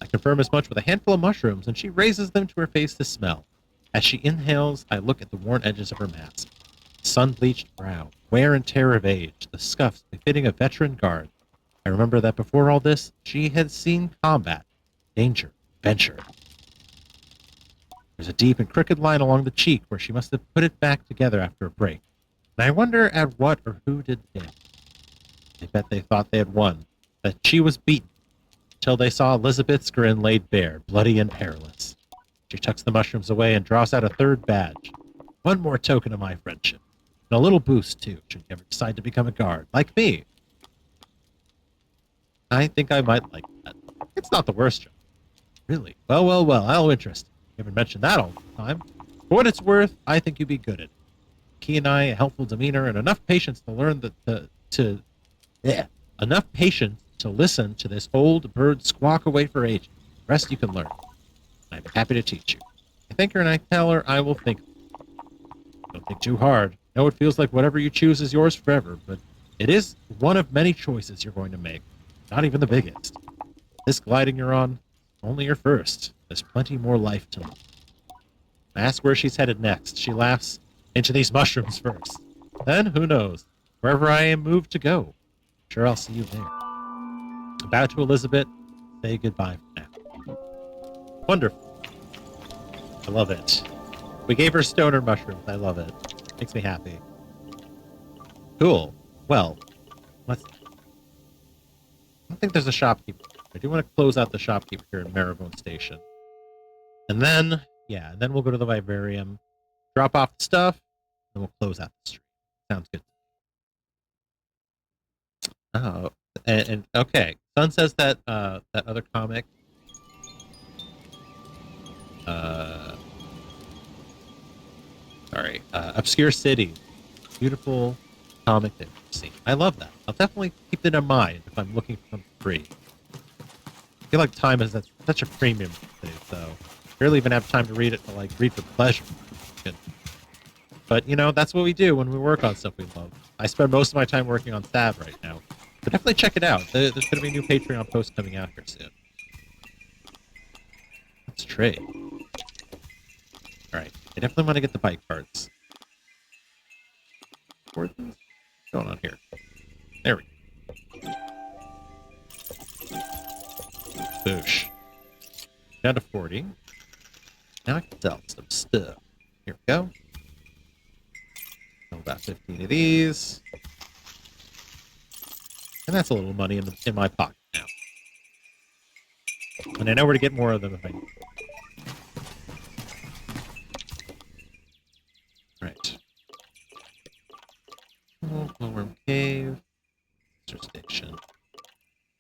I confirm as much with a handful of mushrooms, and she raises them to her face to smell. As she inhales, I look at the worn edges of her mask. Sun-bleached brow, wear and tear of age, the scuffs befitting a veteran guard. I remember that before all this, she had seen combat, danger, adventure. There's a deep and crooked line along the cheek where she must have put it back together after a break. And I wonder at what or who did damage. I bet they thought they had won, that she was beaten, until they saw Elizabeth's grin laid bare, bloody and perilous. She tucks the mushrooms away and draws out a third badge. One more token of my friendship. And a little boost, too, should you ever decide to become a guard, like me. I think I might like that. It's not the worst job. Really? Well, how interesting. You haven't mentioned that all the time. For what it's worth, I think you'd be good at it. Key and I, a helpful demeanor, and enough patience to learn enough patience to listen to this old bird squawk away for ages. The rest you can learn. I'm happy to teach you. I thank her and I tell her I will think. Don't think too hard. I know it feels like whatever you choose is yours forever, but it is one of many choices you're going to make. Not even the biggest. This gliding you're on, only your first. There's plenty more life to live. I ask where she's headed next. She laughs. Into these mushrooms first. Then, who knows? Wherever I am moved to go. Sure, I'll see you there. I bow to Elizabeth. Say goodbye for now. Wonderful. I love it. We gave her stoner mushrooms. I love it. Makes me happy. Cool. Well, let's. I don't think there's a shopkeeper. I do want to close out the shopkeeper here in Maribone Station. And then, yeah, and then we'll go to the vivarium, drop off the stuff, and we'll close out the stream. Sounds good. Oh, and okay. Sun says that that other comic, uh, sorry, Obscure City, beautiful comic that we've seen. I love that. I'll definitely keep it in mind if I'm looking for something free. I feel like time is such a premium today, so I barely even have time to read it to like read for pleasure. But you know, that's what we do when we work on stuff we love. I spend most of my time working on SAB right now. But definitely check it out. There's going to be a new Patreon post coming out here soon. Let's trade. Alright, I definitely want to get the bike cards. What's going on here? There we go. Boosh. Down to 40. Now I can sell some stuff. Here we go. About 15 of these. And that's a little money in my pocket now. And I know where to get more of them if I need. Right. Oh, Glowworm Cave. Station.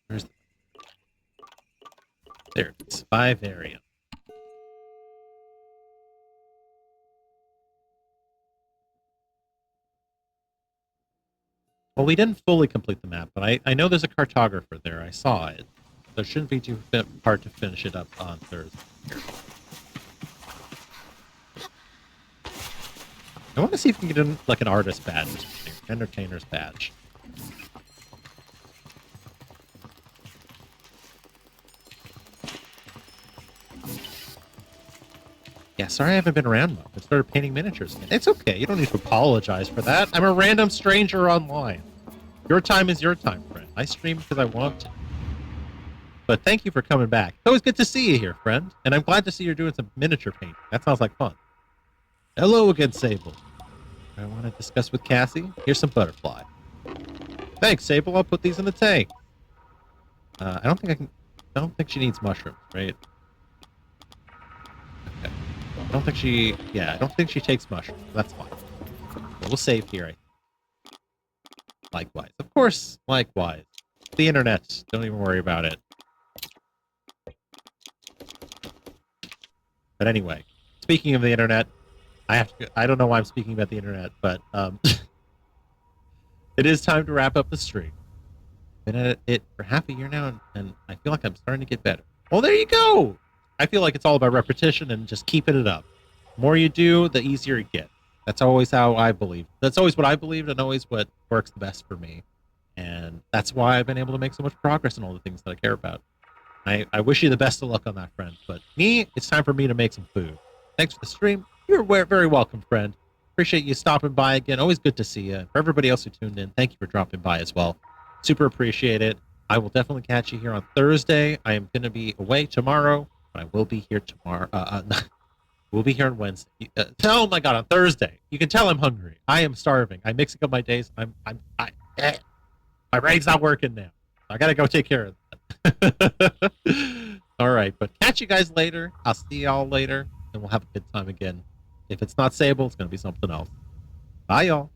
Where's the... There it is. Vivarium. Well, we didn't fully complete the map, but I know there's a cartographer there. I saw it. So it shouldn't be too hard to finish it up on Thursday. I want to see if we can get like an artist badge, entertainer's badge. Yeah, sorry I haven't been around much. I started painting miniatures again. It's okay. You don't need to apologize for that. I'm a random stranger online. Your time is your time, friend. I stream because I want to. But thank you for coming back. It's always good to see you here, friend. And I'm glad to see you're doing some miniature painting. That sounds like fun. Hello again, Sable. I want to discuss with Cassie. Here's some butterfly. Thanks, Sable. I'll put these in the tank. I don't think I can... I don't think she needs mushrooms, right? Okay. I don't think she... Yeah, I don't think she takes mushrooms. That's fine. We'll save here. Likewise. Of course, likewise. The internet. Don't even worry about it. But anyway, speaking of the internet, I don't know why I'm speaking about the internet, but it is time to wrap up the stream. Been at it for half a year now, and I feel like I'm starting to get better. Well, there you go! I feel like it's all about repetition and just keeping it up. The more you do, the easier it gets. That's always how I believe. That's always what I believed and always what works the best for me. And that's why I've been able to make so much progress in all the things that I care about. I wish you the best of luck on that, friend. But me, it's time for me to make some food. Thanks for the stream. You're very welcome, friend. Appreciate you stopping by again. Always good to see you. And for everybody else who tuned in, thank you for dropping by as well. Super appreciate it. I will definitely catch you here on Thursday. I am going to be away tomorrow, but I will be here tomorrow. We'll be here on Wednesday. Oh my God, on Thursday. You can tell I'm hungry. I am starving. I'm mixing up my days. My brain's not working now. I gotta go take care of that. All right, but catch you guys later. I'll see y'all later, and we'll have a good time again. If it's not Sable, it's gonna be something else. Bye, y'all.